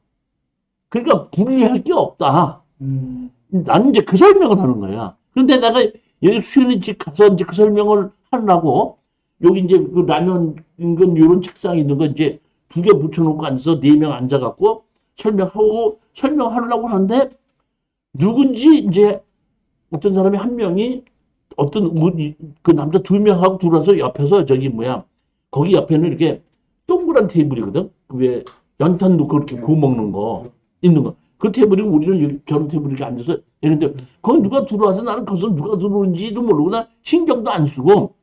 [SPEAKER 1] 그러니까 분리할 게 없다. 나는 이제 그 설명을 하는 거야. 그런데 내가 여기 수현이 집 가서 이제 그 설명을 하려고 여기 이제 그 라면 인근 이런 책상 있는 거 이제 2개 붙여놓고 앉아서 4명 앉아갖고 설명하려고 하는데 누군지 이제 어떤 사람이 한 명이 어떤 그 남자 2명하고 들어와서 옆에서 저기 뭐야 거기 옆에는 이렇게 동그란 테이블이거든. 왜 연탄 놓고 이렇게 구워 먹는 거 있는 거. 그 테이블이고 우리는 저런 테이블에 이렇게 앉아서 이런데 거기 누가 들어와서 나는 거기서 누가 들어오는지도 모르고 나 신경도 안 쓰고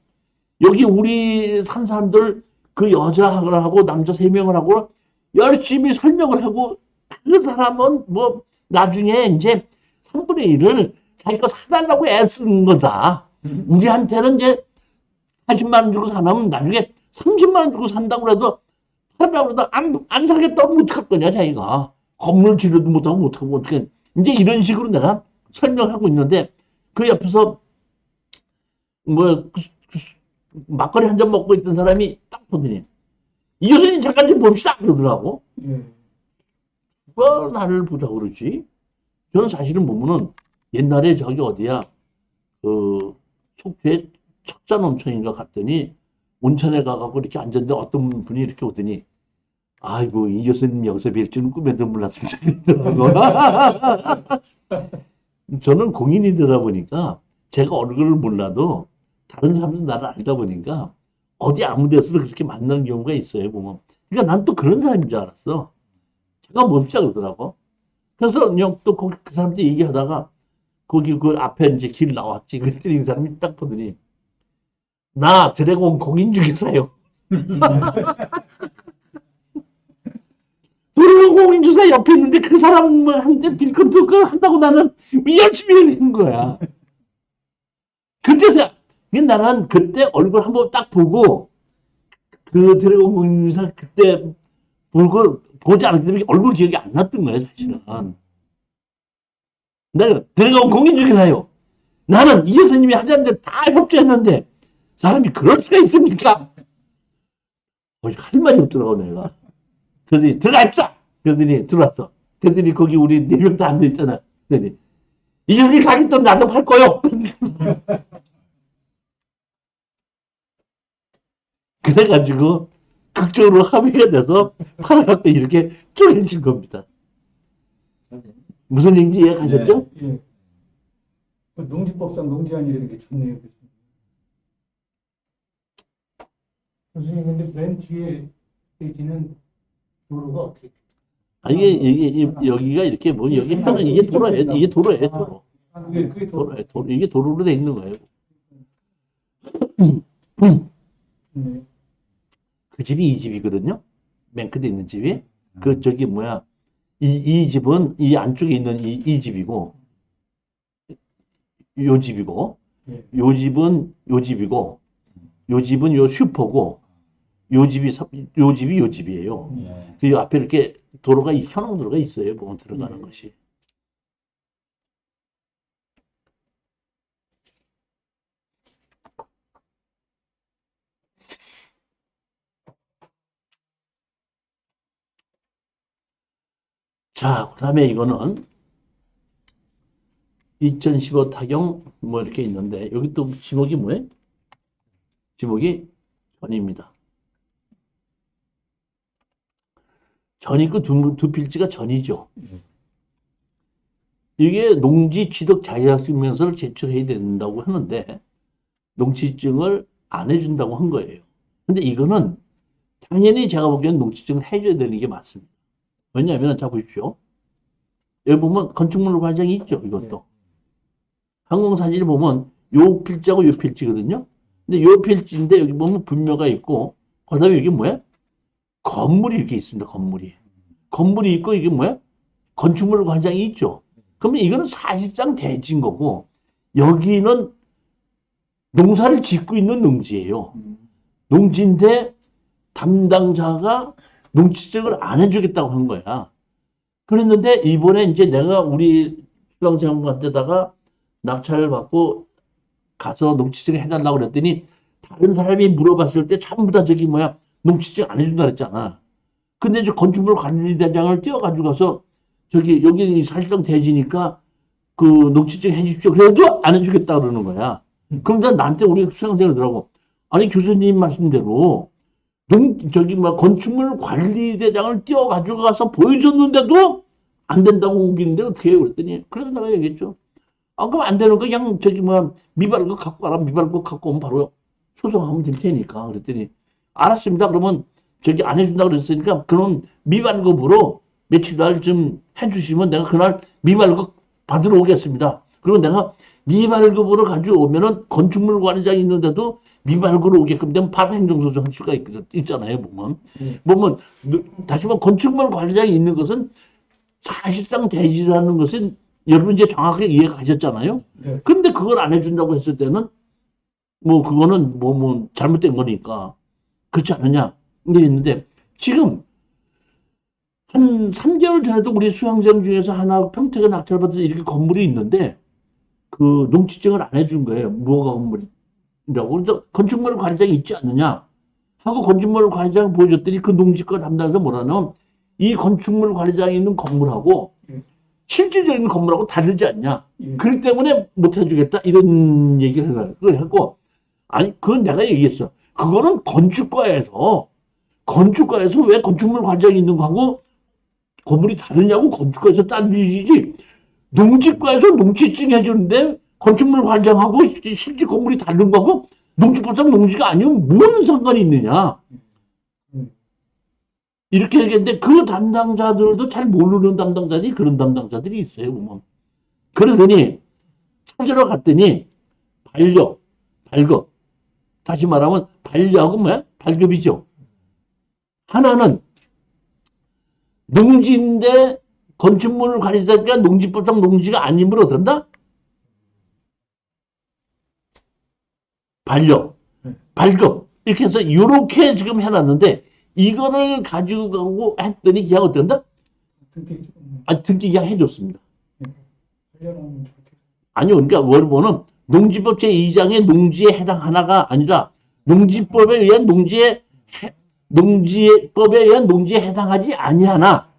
[SPEAKER 1] 여기 우리 산 사람들 그 여자하고 남자 3명을 하고 열심히 설명을 하고 그 사람은 뭐 나중에 이제 3분의 1을 자기 거 사달라고 애쓰는 거다. 우리한테는 이제 40만 원 주고 사면 나중에 30만 원 주고 산다고 해도 사려고 해도 안 사겠다고 못할 거냐 자기가. 건물 지르도 못하고 못하고 어떻게 이제 이런 식으로 내가 설명하고 있는데 그 옆에서 뭐 막걸리 한 잔 먹고 있던 사람이 딱 보더니 이 교수님 잠깐 좀 봅시다 그러더라고. 누가 나를 보자고 그러지? 저는 사실은 보면은 옛날에 저기 어디야 그 속초에 척잔 온천인가 갔더니 온천에 가갖고 이렇게 앉았는데 어떤 분이 이렇게 오더니 아이고 이 교수님 여기서 뵐 줄은 꿈에도 몰랐습니다. 저는 공인이되다 보니까 제가 얼굴을 몰라도 다른 사람들 나를 알다 보니까 어디 아무 데서도 그렇게 만나는 경우가 있어요 보면. 그러니까 난 또 그런 사람인 줄 알았어. 제가 뭡시다 그러더라고. 그래서 그냥 또 그 사람들 얘기하다가 거기 그 앞에 이제 길 나왔지. 그랬더니 이 사람이 딱 보더니 나 드래곤 공인중개사요. 드래곤 공인중개사 옆에 있는데 그 사람한테 빌컨도 한다고 나는 열심히 하는 거야. 그때서 나는 그때 얼굴 한번 딱 보고 그 드래곤 공인중개사 그때 그걸 보지 않았기 때문에 얼굴 기억이 안 났던 거예요, 사실은. 내가 드래곤 공인중개사요. 나는 이 여사님이 하자는데 다 협조했는데 사람이 그럴 수가 있습니까? 할 말이 없더라고 내가. 그러더니 들어갑시다. 그러더니 들어왔어. 그러더니 거기 우리 4명 다 앉아있잖아. 그러더니 이 여기 가겠다면 나도 팔 거요. 그래가지고 극적으로 합의가 돼서 팔아갖고 이렇게 쪼개진 겁니다. 무슨 얘기인지 이해가셨죠?
[SPEAKER 2] 예. 그 농지법상 농지안이라는 게 좋네요. 교수님, 근데 맨 뒤에 페이지는 도로가 어떻게?
[SPEAKER 1] 이게 여기가 이렇게 뭐 여기 해당은 이게 도로예요. 이게 도로예요, 도로.
[SPEAKER 2] 그게
[SPEAKER 1] 도로예요, 도로. 이게 도로로 돼 있는 거예요.
[SPEAKER 2] 네.
[SPEAKER 1] 그 집이 이 집이거든요. 맨 끝에 있는 집이. 그 저기 뭐야. 이 집은 이 안쪽에 있는 이 집이고 요 집이고
[SPEAKER 2] 예.
[SPEAKER 1] 요 집은 요 집이고 요 집은 요 슈퍼고 요 집이 요 집이에요.
[SPEAKER 2] 예.
[SPEAKER 1] 그 앞에 이렇게 도로가 현황 도로가 있어요. 보면 들어가는 것이. 자, 그다음에 이거는 2015 타경 뭐 이렇게 있는데 여기 또 지목이 뭐예요? 지목이 전입니다. 전이 그 두 필지가 전이죠. 이게 농지 취득 자격증명서를 제출해야 된다고 하는데 농지증을 안 해준다고 한 거예요. 근데 이거는 당연히 제가 보기엔 농지증을 해줘야 되는 게 맞습니다. 왜냐하면 자 보십시오. 여기 보면 건축물 과정이 있죠. 이것도. 항공사진을 보면 요 필지하고 요 필지거든요. 근데 요 필지인데 여기 보면 분묘가 있고 그 다음에 여기 뭐야? 건물이 이렇게 있습니다. 건물이 있고 이게 뭐야? 건축물 과장이 있죠. 그러면 이거는 사실상 대지인 거고 여기는 농사를 짓고 있는 농지예요. 농지인데 담당자가 농지증을 안 해주겠다고 한 거야. 그랬는데 이번에 이제 내가 우리 수강생한테다가 낙찰을 받고 가서 농지증 해달라고 그랬더니 다른 사람이 물어봤을 때 전부 다 저기 뭐야 농지증 안 해준다 그랬잖아. 근데 이제 건축물 관리대장을 띄워가지고 가서 저기 여기 사실상 대지니까 그 농지증 해주십시오. 그래도 안 해주겠다 그러는 거야. 그럼 나한테 우리 수강생이 그러더라고. 아니 교수님 말씀대로 저기 뭐 건축물 관리대장을 띄워가지고 가서 보여줬는데도 안 된다고 우기는데 어떻게 해요? 그랬더니 그래서 내가 얘기했죠. 아 그럼 안 되는 거 그냥 저기 뭐 미발급 갖고 가라. 미발급 갖고 오면 바로 소송하면 될 테니까. 그랬더니 알았습니다. 그러면 저기 안 해준다 그랬으니까 그럼 미발급으로 며칠 날 좀 해주시면 내가 그날 미발급 받으러 오겠습니다. 그리고 내가 미발급으로 가져오면은 건축물 관리장이 있는데도 미발급으로 오게끔 되면 바로 행정소송 할 수가 있잖아요. 보면 다시 말해 건축물 관리장이 있는 것은 사실상 대지라는 것은 여러분 이제 정확하게 이해가 가셨잖아요.
[SPEAKER 2] 네.
[SPEAKER 1] 근데 그걸 안 해준다고 했을 때는 뭐 그거는 뭐 잘못된 거니까 그렇지 않느냐. 근데 지금 한 3개월 전에도 우리 수강생 중에서 하나 평택에 낙찰받아서 이렇게 건물이 있는데 그 농지증을 안 해준 거예요. 무허가 건물이라고. 그래서 건축물 관리장이 있지 않느냐 하고 건축물 관리장 보여줬더니 그 농지과 담당자가 뭐라냐면 이 건축물 관리장이 있는 건물하고 실질적인 건물하고 다르지 않냐. 그렇기 때문에 못 해주겠다. 이런 얘기를 했고 아니 그건 내가 얘기했어. 그거는 건축과에서 왜 건축물 관리장이 있는 거하고 건물이 다르냐고 건축과에서 딴 일이지. 농지과에서 농지증 해주는데 건축물 관장하고 실제 건물이 다른 거하고 농지법상 농지가 아니면 뭔 상관이 있느냐. 이렇게 얘기했는데 그 담당자들도 잘 모르는 담당자들이 그런 담당자들이 있어요. 보면. 그러더니 찾으러 갔더니 발급. 다시 말하면 반려하고 뭐야? 발급이죠. 하나는 농지인데 건축물 관리사가 농지법상 농지가 아니므로 된다? 발급. 이렇게 해서 이렇게 지금 해놨는데 이거를 가지고 가고 했더니 그냥 어떤다?
[SPEAKER 2] 등기
[SPEAKER 1] 등기 그냥 해줬습니다.
[SPEAKER 2] 관련한 좋게.
[SPEAKER 1] 아니요, 그러니까 뭘 보면 농지법 제2장의 농지에 해당하나가 아니라 농지법에 의한 농지법에 의한 농지에 해당하지 아니하나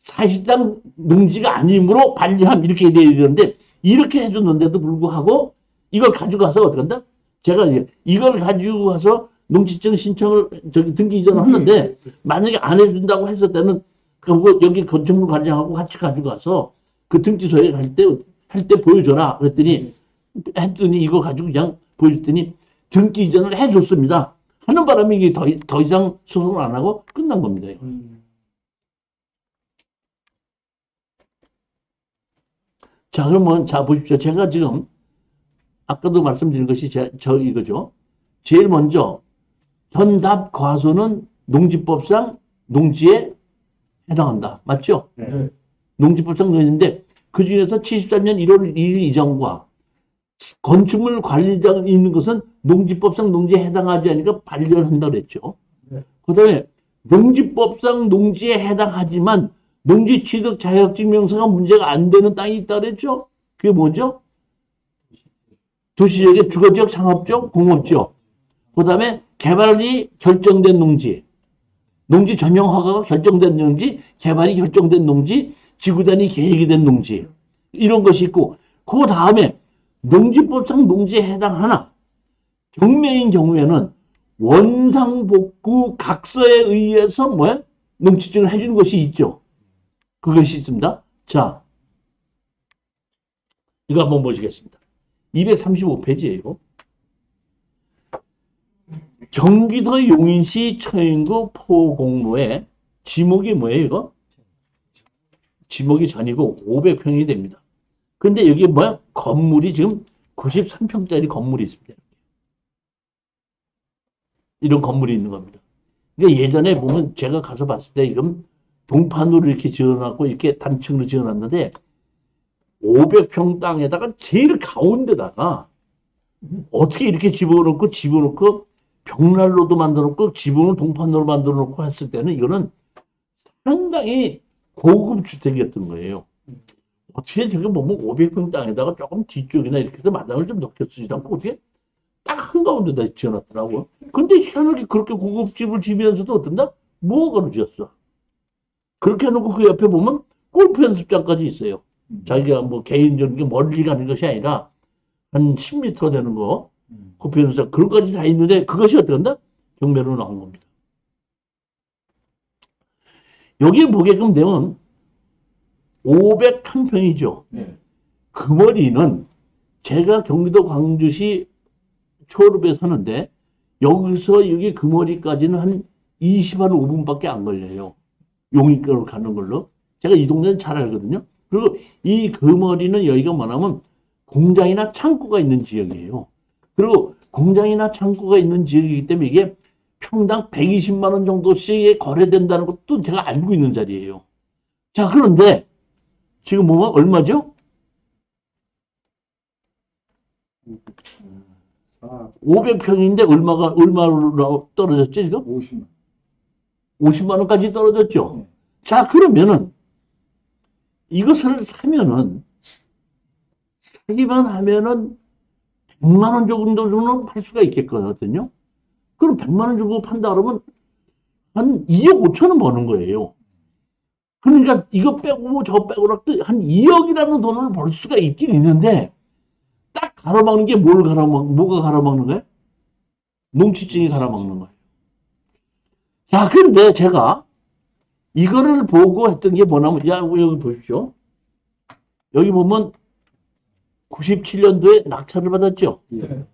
[SPEAKER 1] 사실상 농지가 아니므로 반려함 이렇게 돼야 되는데 이렇게 해줬는데도 불구하고 이걸 가지고 가서 어떻게 한다? 제가 이걸 가지고 가서 농지증 신청을 등기 이전을 했는데 만약에 안 해준다고 했을 때는 그거 여기 건축물 관장하고 같이 가지고 가서 그 등기소에 할 때 보여줘라 그랬더니 이거 가지고 그냥 보여줬더니 등기 이전을 해줬습니다. 하는 바람에 이게 더 이상 소송을 안 하고 끝난 겁니다. 이거. 자, 그러면 자 보십시오. 제가 지금 아까도 말씀드린 것이 이거죠. 제일 먼저 전답 과소는 농지법상 농지에 해당한다. 맞죠?
[SPEAKER 2] 네.
[SPEAKER 1] 농지법상 농지인데 그 중에서 73년 1월 1일 이전과 건축물 관리자가 있는 것은 농지법상 농지에 해당하지 않으니까 반려한다고 그랬죠.
[SPEAKER 2] 네.
[SPEAKER 1] 그 다음에 농지법상 농지에 해당하지만 농지 취득 자격증 명세가 문제가 안 되는 땅이 있다 그랬죠. 그게 뭐죠? 도시지역의 주거지역, 상업지역, 공업지역. 그 다음에 개발이 결정된 농지, 농지 전용 허가가 결정된 농지, 개발이 결정된 농지, 지구단위 계획이 된 농지. 이런 것이 있고, 그 다음에 농지법상 농지에 해당하나 경매인 경우에는 원상복구 각서에 의해서 농지증을 해주는 것이 있죠. 그것이 있습니다. 자, 이거 한번 보시겠습니다. 235페이지예요. 경기도 용인시 처인구 포공로에 지목이 뭐예요, 이거? 지목이 전이고 500평이 됩니다. 근데 여기 건물이 지금 93평짜리 건물이 있습니다. 이런 건물이 있는 겁니다. 그러니까 예전에 보면 제가 가서 봤을 때 이건 동판으로 이렇게 지어놨고 이렇게 단층으로 지어놨는데 500평 땅에다가 제일 가운데다가 어떻게 이렇게 집어넣고 벽난로도 만들어놓고 지붕을 동판으로 만들어놓고 했을 때는 이거는 상당히 고급 주택이었던 거예요. 어떻게 저게 보면 500평 땅에다가 조금 뒤쪽이나 이렇게 해서 마당을 좀 넓혀쓰지 않고 어떻게 딱 한가운데다 지어놨더라고요. 근데 희한하게 그렇게 고급집을 지으면서도 어떤다? 무허가로 지었어. 그렇게 해놓고 그 옆에 보면 골프 연습장까지 있어요. 자기가 뭐 개인적인 게 멀리 가는 것이 아니라 한 10m 되는 거 골프 연습장 그런 것까지 다 있는데 그것이 어떻게 한다? 경매로 나온 겁니다. 여기 보게끔 되면 501평이죠.
[SPEAKER 2] 네.
[SPEAKER 1] 그 머리는 제가 경기도 광주시 초읍에 사는데 여기서 여기 그 머리까지는 한 20한 5분밖에 안 걸려요. 용인교로 가는 걸로. 제가 이 동네는 잘 알거든요. 그리고 이 그 머리는 여기가 뭐냐면 공장이나 창고가 있는 지역이에요. 그리고 공장이나 창고가 있는 지역이기 때문에 이게 평당 120만 원 정도씩 거래된다는 것도 제가 알고 있는 자리예요. 자, 그런데 지금 보면 얼마죠? 500평인데 얼마로 떨어졌죠, 지금?
[SPEAKER 2] 50만.
[SPEAKER 1] 50만 원까지 떨어졌죠. 자, 그러면은 이것을 사기만 하면은 100만 원 정도는 팔 수가 있겠거든요. 그럼 100만 원 주고 판다 그러면 한 2억 5천원 버는 거예요. 그러니까 이거 빼고 저거 빼고 한 2억이라는 돈을 벌 수가 있긴 있는데 딱 가로막는 게 뭐가 가로막는 거예요? 농지증이 가로막는 거예요. 자, 그런데 제가 이거를 보고 했던 게 뭐냐면, 여기 보십시오. 여기 보면 97년도에 낙찰을 받았죠.
[SPEAKER 2] 네.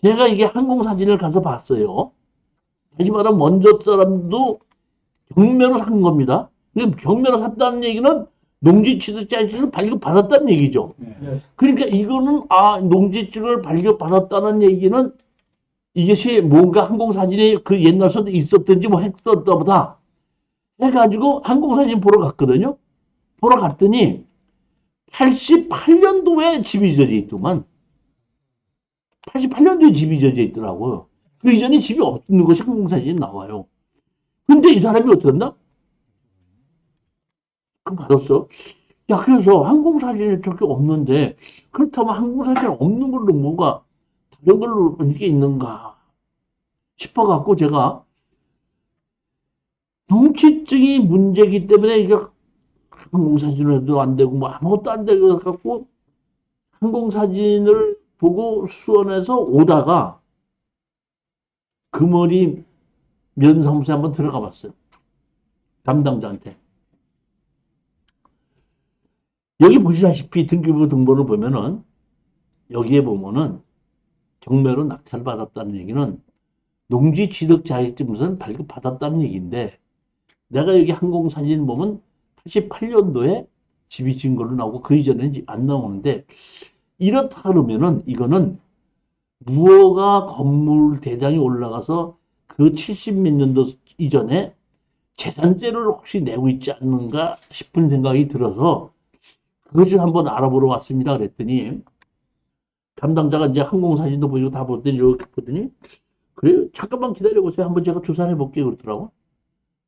[SPEAKER 1] 제가 이게 항공사진을 가서 봤어요. 다시 말하면 먼저 사람도 경매로 산 겁니다. 경매로 샀다는 얘기는 농지취득자격증을 발급받았다는 얘기죠.
[SPEAKER 2] 네.
[SPEAKER 1] 그러니까 이거는 농지증을 발급받았다는 얘기는 이것이 뭔가 항공사진에 그 옛날서도 있었던지 뭐 했었다 보다 해가지고 항공사진 보러 갔거든요. 보러 갔더니 88년도에 집이 져져 있더만. 88년도에 집이 져져 있더라고요. 그 이전에 집이 없는 것이 항공사진이 나와요. 근데 이 사람이 어떻게 한다? 그럼 받았어. 야, 그래서 항공사진이 저렇게 없는데, 그렇다면 항공사진 없는 걸로 뭔가 다른 걸로 이게 있는가 싶어갖고 제가 눈치증이 문제이기 때문에 이게 항공사진으로도 안 되고 뭐 아무것도 안 되고 갖고 항공사진을 보고 수원에서 오다가 그 머리 면사무소에 한번 들어가 봤어요. 담당자한테. 여기 보시다시피 등기부 등본을 보면은 여기에 보면은 경매로 낙찰 받았다는 얘기는 농지 취득 자격증서는 발급받았다는 얘기인데 내가 여기 항공사진 보면 88년도에 집이 지은 걸로 나오고 그 이전에는 안 나오는데 이렇다 그러면은 이거는 무허가 건물 대장이 올라가서 그 70몇 년도 이전에 재산세를 혹시 내고 있지 않는가 싶은 생각이 들어서 그것을 한번 알아보러 왔습니다. 그랬더니 담당자가 이제 항공사진도 보시고 다 보더니 이렇게 보더니 그래요? 잠깐만 기다려보세요. 한번 제가 조사를 해볼게요. 그러더라고.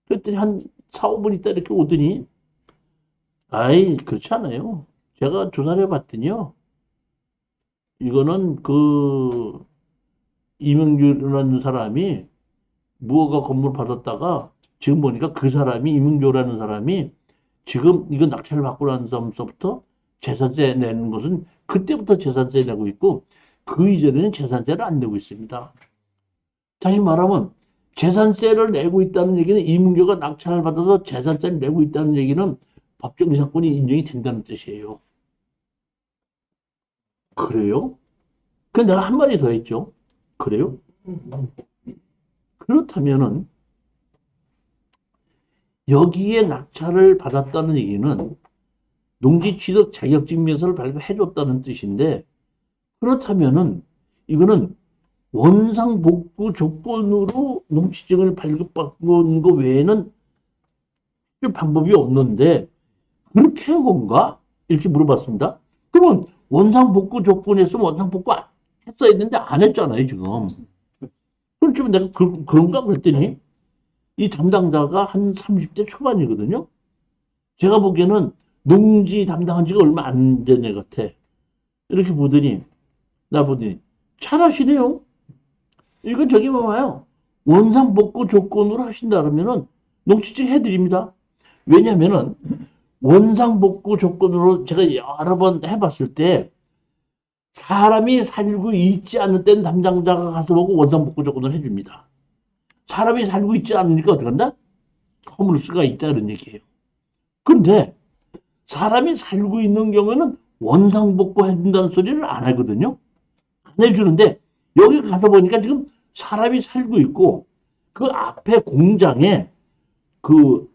[SPEAKER 1] 그랬더니 한 4, 5분 있다 이렇게 오더니 아이 그렇지 않아요. 제가 조사를 해봤더니요. 이거는 그 이명규라는 사람이 무허가 건물 받았다가 지금 보니까 그 사람이 이명규라는 사람이 지금 이거 낙찰을 받고 난 다음서부터 재산세 내는 것은 그때부터 재산세 내고 있고 그 이전에는 재산세를 안 내고 있습니다. 다시 말하면 재산세를 내고 있다는 얘기는 이문교가 낙찰을 받아서 재산세를 내고 있다는 얘기는 법정 사건이 인정이 된다는 뜻이에요. 그래요? 그 내가 한마디 더 했죠. 그래요? 그렇다면은 여기에 낙찰을 받았다는 얘기는 농지 취득 자격증명서를 발급해줬다는 뜻인데 그렇다면은 이거는 원상복구 조건으로 농지증을 발급받는 거 외에는 방법이 없는데 그렇게 한 건가? 이렇게 물어봤습니다. 그러면 원상복구 조건에 있으면 원상복구 했어야 했는데 안 했잖아요 지금. 그럼 지금 내가 그런가 그랬더니 이 담당자가 한 30대 초반이거든요. 제가 보기에는 농지 담당한 지가 얼마 안 된 애 같아. 이렇게 보더니 나 보더니 잘하시네요. 이거 저기 봐봐요. 원상복구 조건으로 하신다 그러면은 농지증 해드립니다. 왜냐면은 원상복구 조건으로 제가 여러 번 해봤을 때 사람이 살고 있지 않을 땐 담당자가 가서 보고 원상복구 조건을 해줍니다. 사람이 살고 있지 않으니까 어떻게 한다? 허물수가 있다 그런 얘기예요. 근데 사람이 살고 있는 경우에는 원상복구 해준다는 소리를 안 하거든요. 안 해주는데 여기 가서 보니까 지금 사람이 살고 있고 그 앞에 공장에 그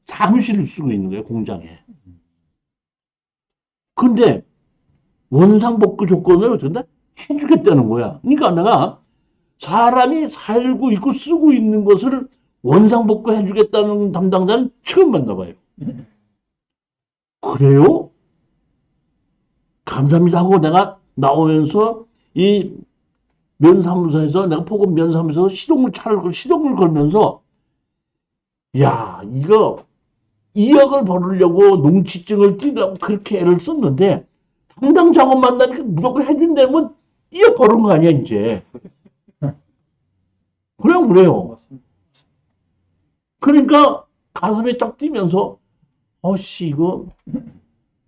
[SPEAKER 1] 사무실을 쓰고 있는 거예요. 공장에. 근데 원상복구 조건을 어떻게 해주겠다는 거야. 그러니까 내가 사람이 살고 있고 쓰고 있는 것을 원상복구 해주겠다는 담당자는 처음 만나봐요. 그래요? 감사합니다 하고 내가 나오면서 이 면사무소에서 내가 포급 면사무소에서 시동을 걸면서 야 이거 2억을 벌으려고 농지증을 띄려고 그렇게 애를 썼는데 담당자만 만나니까 무조건 해준다면 2억 벌은 거 아니야 이제. 그래요. 그러니까 가슴이 딱 뛰면서 어씨 이거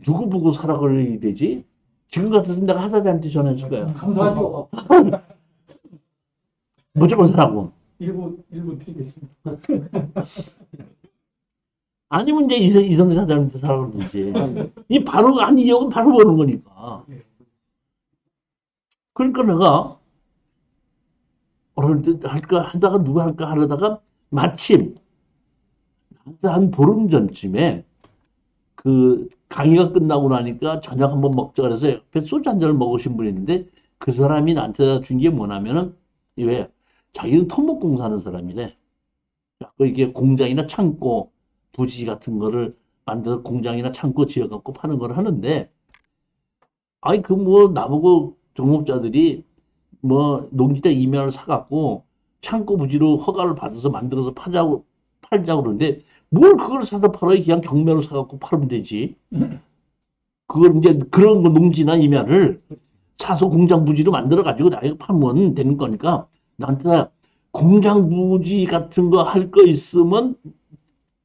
[SPEAKER 1] 누구 보고 사라 그래야 되지? 지금 같았으면 내가 하사장한테 전화했을 거야.
[SPEAKER 2] 감사하죠.
[SPEAKER 1] 무조건 사라고.
[SPEAKER 2] 일부 드리겠습니다.
[SPEAKER 1] 아니면 이제 이성 사장한테 사라 그러든지. 이 바로 한 2억은 바로 버는 거니까. 그러니까 내가 어느 때 할까 하다가 누가 할까 하려다가 마침 한 보름 전쯤에 그 강의가 끝나고 나니까 저녁 한번 먹자 그래서 옆에 소주 한 잔을 먹으신 분이 있는데 그 사람이 나한테 준 게 뭐냐면은 왜 자기는 토목공사 하는 사람이래. 그 이게 공장이나 창고 부지 같은 거를 만들어 공장이나 창고 지어갖고 파는 걸 하는데 아니 그 뭐 나보고 종업자들이 뭐 농지대 이면을 사갖고 창고 부지로 허가를 받아서 만들어서 팔자고 그러는데 뭘 그걸 사서 팔아요? 그냥 경매로 사갖고 팔으면 되지. 그걸 이제 그런 거 농지나 임야를 사서 공장 부지로 만들어가지고 나에게 팔면 되는 거니까 나한테 공장 부지 같은 거 할 거 있으면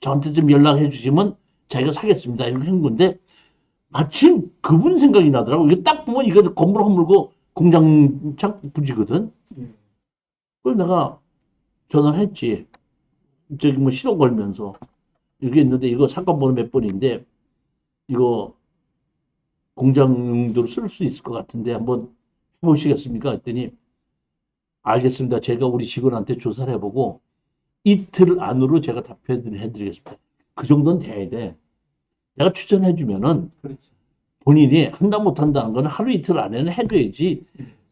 [SPEAKER 1] 저한테 좀 연락해 주시면 자기가 사겠습니다. 이렇게 한 건데 마침 그분 생각이 나더라고. 이게 딱 보면 이거 건물 허물고 공장 창 부지거든.
[SPEAKER 2] 예.
[SPEAKER 1] 그래서 내가 전화를 했지. 저기 뭐 시동 걸면서 이게 있는데 이거 사건 번호 몇 번인데 이거 공장 용도로 쓸 수 있을 것 같은데 한번 해보시겠습니까? 했더니 알겠습니다. 제가 우리 직원한테 조사를 해보고 이틀 안으로 제가 답변해드리겠습니다. 그 정도는 돼야 돼. 내가 추천해주면은
[SPEAKER 2] 그렇죠.
[SPEAKER 1] 본인이 한다 못한다는 건 하루 이틀 안에는 해줘야지.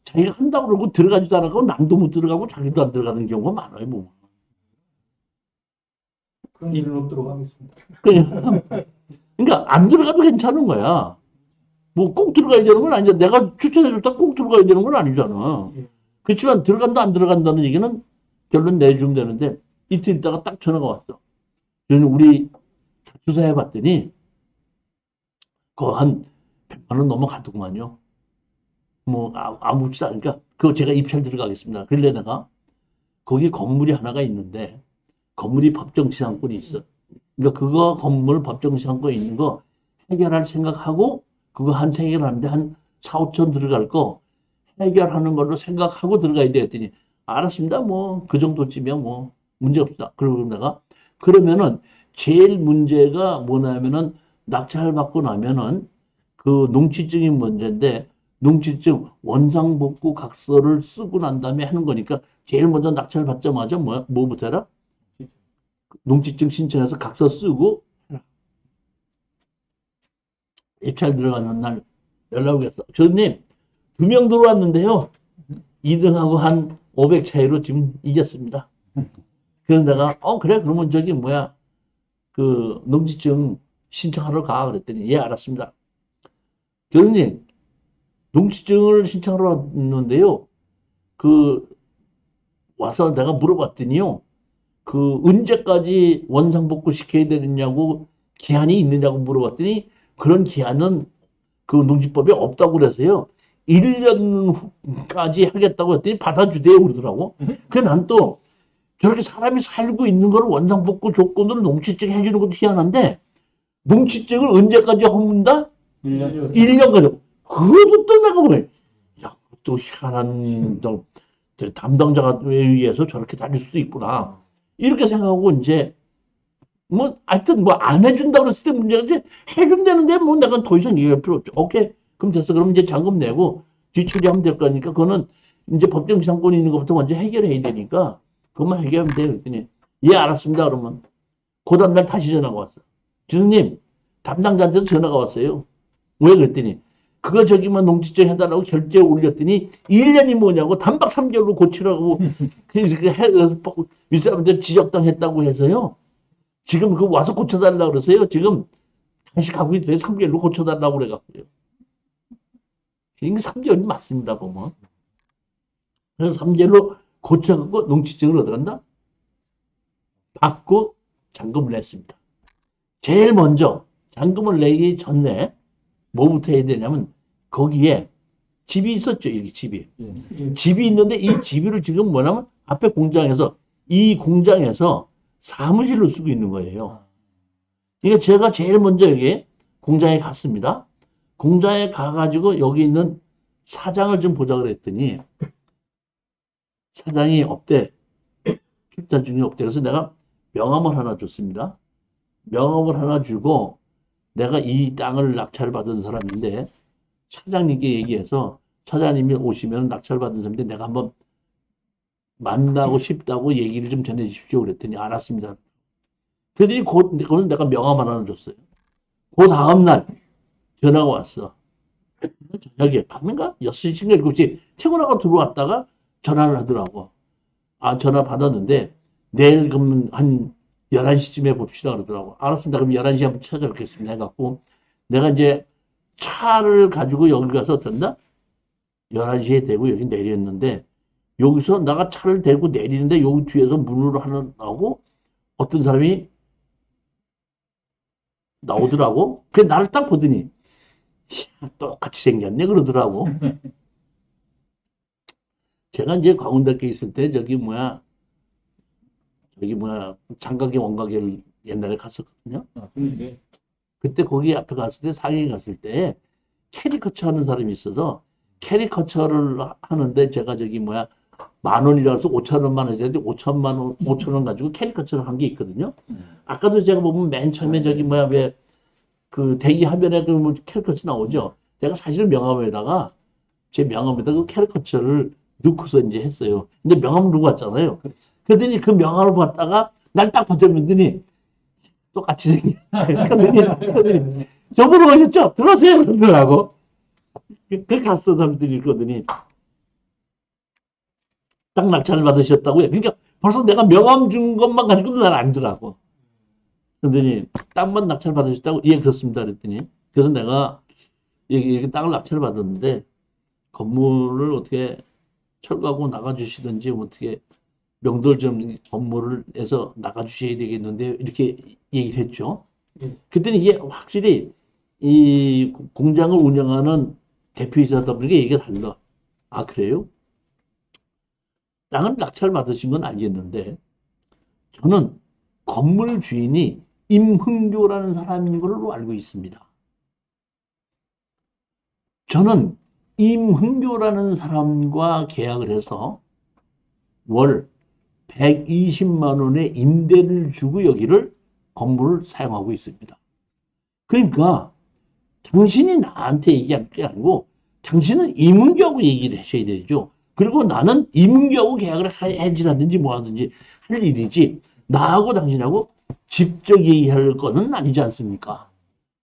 [SPEAKER 1] 자기가 한다고 그러고 들어가지도 않고 남도 못 들어가고 자기도 안 들어가는 경우가 많아요. 뭐.
[SPEAKER 2] 그런 일은 없도록 하겠습니다.
[SPEAKER 1] 그러니까 안 들어가도 괜찮은 거야. 뭐 꼭 들어가야 되는 건 아니잖아. 내가 추천해줬다 꼭 들어가야 되는 건 아니잖아.
[SPEAKER 2] 예.
[SPEAKER 1] 그렇지만 들어간다 안 들어간다는 얘기는 결론 내주면 되는데 이틀 있다가 딱 전화가 왔어. 저는 우리 조사해봤더니 그거 한 100만 원 넘어가더구만요. 뭐 아무렇지도 않으니까 그거 제가 입찰 들어가겠습니다. 그런데 내가 거기 건물이 하나가 있는데 건물이 법정시장권이 있어. 그러니까 그거 건물 법정시장권이 있는 거 해결할 생각하고 그거 한 해결하는데 한 4, 5천 들어갈 거 해결하는 걸로 생각하고 들어가야 돼 했더니 알았습니다. 뭐 그 정도쯤이면 뭐 문제 없다. 그러고 내가 그러면은 제일 문제가 뭐냐면은 낙찰받고 나면은 그 농취증이 문제인데 농취증 원상복구 각서를 쓰고 난 다음에 하는 거니까 제일 먼저 낙찰 받자마자 뭐부터 해라? 농취증 신청해서 각서 쓰고 해라. 입찰 들어가는 날 연락 오겠어. 저님 2명 들어왔는데요. 2등하고 한 500 차이로 지금 이겼습니다. 그래서 내가 그래 그러면 저기 뭐야 그 농지증 신청하러 가 그랬더니 예 알았습니다. 교수님 농지증을 신청하러 왔는데요. 그 와서 내가 물어봤더니요. 그 언제까지 원상복구 시켜야 되느냐고 기한이 있느냐고 물어봤더니 그런 기한은 그 농지법에 없다고 그래서요. 1년까지 하겠다고 했더니 받아주대요 그러더라고. 그래 난 또 저렇게 사람이 살고 있는 걸 원상복구 조건으로 농취증 해주는 것도 희한한데 농취증을 언제까지 허문다?
[SPEAKER 2] 1년.
[SPEAKER 1] 1년까지. 그것도 또 내가 보네. 야, 또 희한한 또 담당자가 의해서 저렇게 다닐 수도 있구나. 이렇게 생각하고 이제 뭐 하여튼 뭐 안 해준다고 그랬을 때 문제지 해준다는데 뭐 내가 더 이상 얘기할 필요 없죠. 오케이. 그럼 됐어. 그럼 이제 잔금 내고 뒤처리하면 될 거니까 그거는 이제 법정지상권이 있는 것부터 먼저 해결해야 되니까 그것만 해결하면 돼요. 그랬더니 예 알았습니다. 그러면 그 다음날 다시 전화가 왔어. 교수님 담당자한테서 전화가 왔어요. 왜 그랬더니 그거 저기만 농지증 해달라고 결제 올렸더니 1년이 뭐냐고 단박 3개월로 고치라고 윗사람들 지적당했다고 해서요. 지금 그 와서 고쳐달라고 그러세요. 지금 다시 가고 있어요. 3개월로 고쳐달라고 그래갖고요. 이게 3개월이 맞습니다, 보면. 그래서 3개월로 고쳐갖고 농지증을 얻어간다? 받고 잔금을 냈습니다. 제일 먼저 잔금을 내기 전에 뭐부터 해야 되냐면 거기에 집이 있었죠, 여기 집이.
[SPEAKER 2] 예.
[SPEAKER 1] 집이 있는데 이 집을 지금 뭐냐면 앞에 공장에서 이 공장에서 사무실로 쓰고 있는 거예요. 그러니까 제가 제일 먼저 여기 공장에 갔습니다. 공장에 가가지고 여기 있는 사장을 좀 보자 그랬더니 사장이 없대. 출장 중에 없대. 그래서 내가 명함을 하나 줬습니다. 명함을 하나 주고 내가 이 땅을 낙찰받은 사람인데 사장님께 얘기해서 사장님이 오시면 낙찰받은 사람인데 내가 한번 만나고 싶다고 얘기를 좀 전해 주십시오. 그랬더니 알았습니다. 그랬더니 그걸 내가 명함 하나 줬어요. 그 다음날 전화가 왔어. 저녁에 밤인가? 6시인가 7시 퇴근하고 들어왔다가 전화를 하더라고. 아, 전화 받았는데 내일 그러면 한 11시쯤에 봅시다 그러더라고. 알았습니다. 그럼 11시에 한번 찾아뵙겠습니다. 해갖고 내가 이제 차를 가지고 여기 가서 어떤다? 11시에 대고 여기 내렸는데 여기서 내가 차를 대고 내리는데 여기 뒤에서 문으로 하나 나오고 어떤 사람이 나오더라고. 그 나를 딱 보더니 똑같이 생겼네 그러더라고. 제가 이제 광운대학교 있을 때 저기 뭐야 장가게 원가게를 옛날에 갔었거든요.
[SPEAKER 2] 아, 그런데
[SPEAKER 1] 그때 거기 앞에 갔을 때 상해 갔을 때 캐리커처 하는 사람이 있어서 캐리커처를 하는데 제가 저기 뭐야 10,000원이라서 5,000원만 해야 되는데 5,000원 가지고 캐리커처를 한 게 있거든요. 아까도 제가 보면 맨 처음에 저기 뭐야 왜 그 대기 화면에 그 캐리커처 나오죠. 제가 사실 명함에다가 제 명함에다 그 캐리커처를 넣고서 이제 했어요. 근데 명함을 누구 왔잖아요. 그랬더니 그 명함을 봤다가 날 딱 받아보더니 똑같이 생긴. 그러더니 저보러 오셨죠? 들어오세요 그러더라고. 그 갔어 사람들이 그러더니 딱 낙찰을 받으셨다고요. 그러니까 벌써 내가 명함 준 것만 가지고도 날 알더라고. 그러더니 땅만 낙찰 받으셨다고? 예 그렇습니다 그랬더니 그래서 내가 이렇게 땅을 낙찰을 받았는데 건물을 어떻게 철거하고 나가주시든지 어떻게 명도를 좀 건물을 해서 나가주셔야 되겠는데 이렇게 얘기를 했죠.
[SPEAKER 2] 예.
[SPEAKER 1] 그랬더니 이게 확실히 이 공장을 운영하는 대표이사다 보니까 얘기가 달라. 아 그래요? 땅을 낙찰 받으신 건 알겠는데 저는 건물 주인이 임흥교라는 사람인 걸로 알고 있습니다. 저는 임흥교라는 사람과 계약을 해서 월 120만 원의 임대를 주고 여기를 건물을 사용하고 있습니다. 그러니까 당신이 나한테 얘기할 게 아니고 당신은 임은교하고 얘기를 하셔야 되죠. 그리고 나는 임은교하고 계약을 해지라든지 뭐 하든지 할 일이지 나하고 당신하고 직접 얘기할 거는 아니지 않습니까?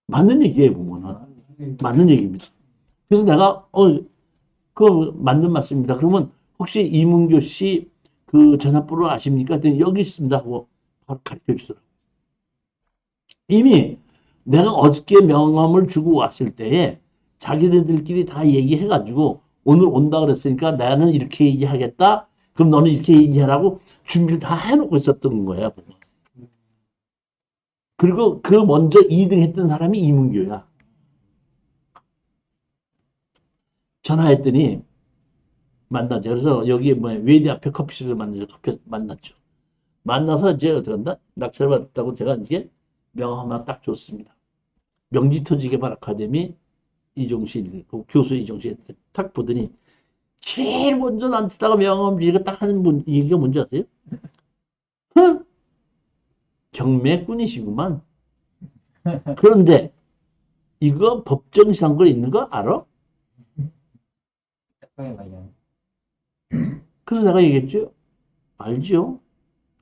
[SPEAKER 1] 맞는 얘기예요 보면은. 맞는 얘기입니다. 그래서 내가 그 맞는 말씀입니다. 그러면 혹시 이문교 씨 그 전화번호 아십니까? 그랬더니 여기 있습니다 하고 바로 가르쳐 주더라고요. 이미 내가 어저께 명함을 주고 왔을 때에 자기네들끼리 다 얘기해가지고 오늘 온다 그랬으니까 나는 이렇게 얘기하겠다. 그럼 너는 이렇게 얘기하라고 준비를 다 해놓고 있었던 거야. 그리고 그 먼저 2등 했던 사람이 이문교야. 전화했더니 만나죠. 그래서 여기 뭐 외대 앞에 커피숍에서 만났죠. 만나서 이제 어떻게 한다? 낙찰 받았다고 제가 이제 명함 하나 딱 줬습니다. 명지터지개발 아카데미 이종실, 그 교수 이종실 딱 보더니 제일 먼저 나한테다가 명함 주니까 딱 하는 분, 얘기가 뭔지 아세요? 흥! 경매꾼이시구만. 그런데 이거 법정상권 있는 거 알아? 그래서 내가 얘기했죠. 알죠?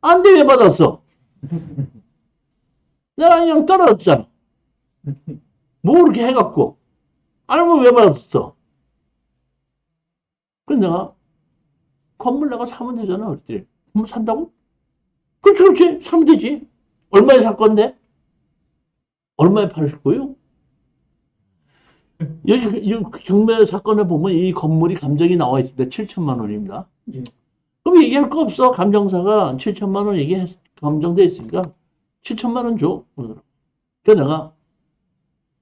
[SPEAKER 1] 안 돼, 왜 받았어? 내가 그냥 떨어졌잖아. 뭐 이렇게 해갖고. 알면 왜 받았어? 그래서 내가 건물 내가 사면 되잖아. 그랬더니 건물 산다고? 그렇지, 그렇지. 사면 되지. 얼마에 살 건데? 얼마에 팔을 거요? 여기 경매 사건에 보면 이 건물이 감정이 나와 있을 때 7천만 원입니다.
[SPEAKER 2] 예.
[SPEAKER 1] 그럼 얘기할 거 없어. 감정사가 7천만 원 감정돼 있으니까 7천만 원 줘. 그래서 내가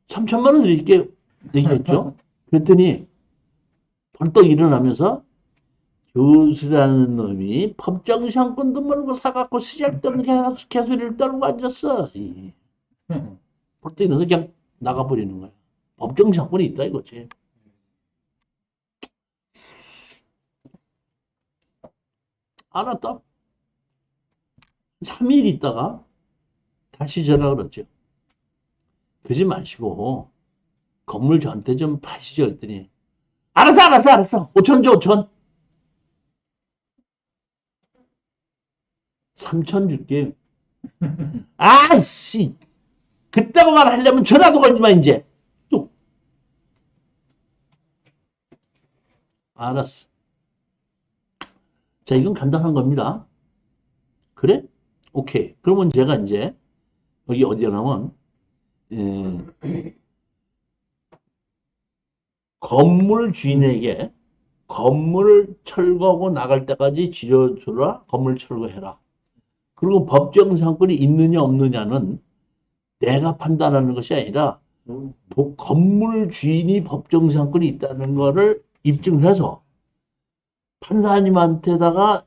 [SPEAKER 1] 3천만 원 드릴게 얘기했죠. 그랬더니 벌떡 일어나면서 교수라는 놈이 법정 상권도 모르고 사갖고 쓰잘데없는 개소리를 떨고 앉았어. 벌떡 일어나서 그냥 나가버리는 거야. 법정 상권이 있다 이거지. 알았다. 3일 있다가 다시 전화 걸었죠. 그러지 마시고 건물 저한테 좀 파시죠 했더니 알았어 5천 줘 5천 3천 줄게. 아이씨 그따고 말하려면 전화도 걸지 마 이제. 뚝. 알았어. 자 이건 간단한 겁니다. 그래? 오케이. 그러면 제가 이제 여기 어디에 나면 건물 주인에게 건물 철거하고 나갈 때까지 지켜주라. 건물 철거해라. 그리고 법정 상권이 있느냐 없느냐는 내가 판단하는 것이 아니라 건물 주인이 법정 상권이 있다는 것을 입증해서 판사님한테다가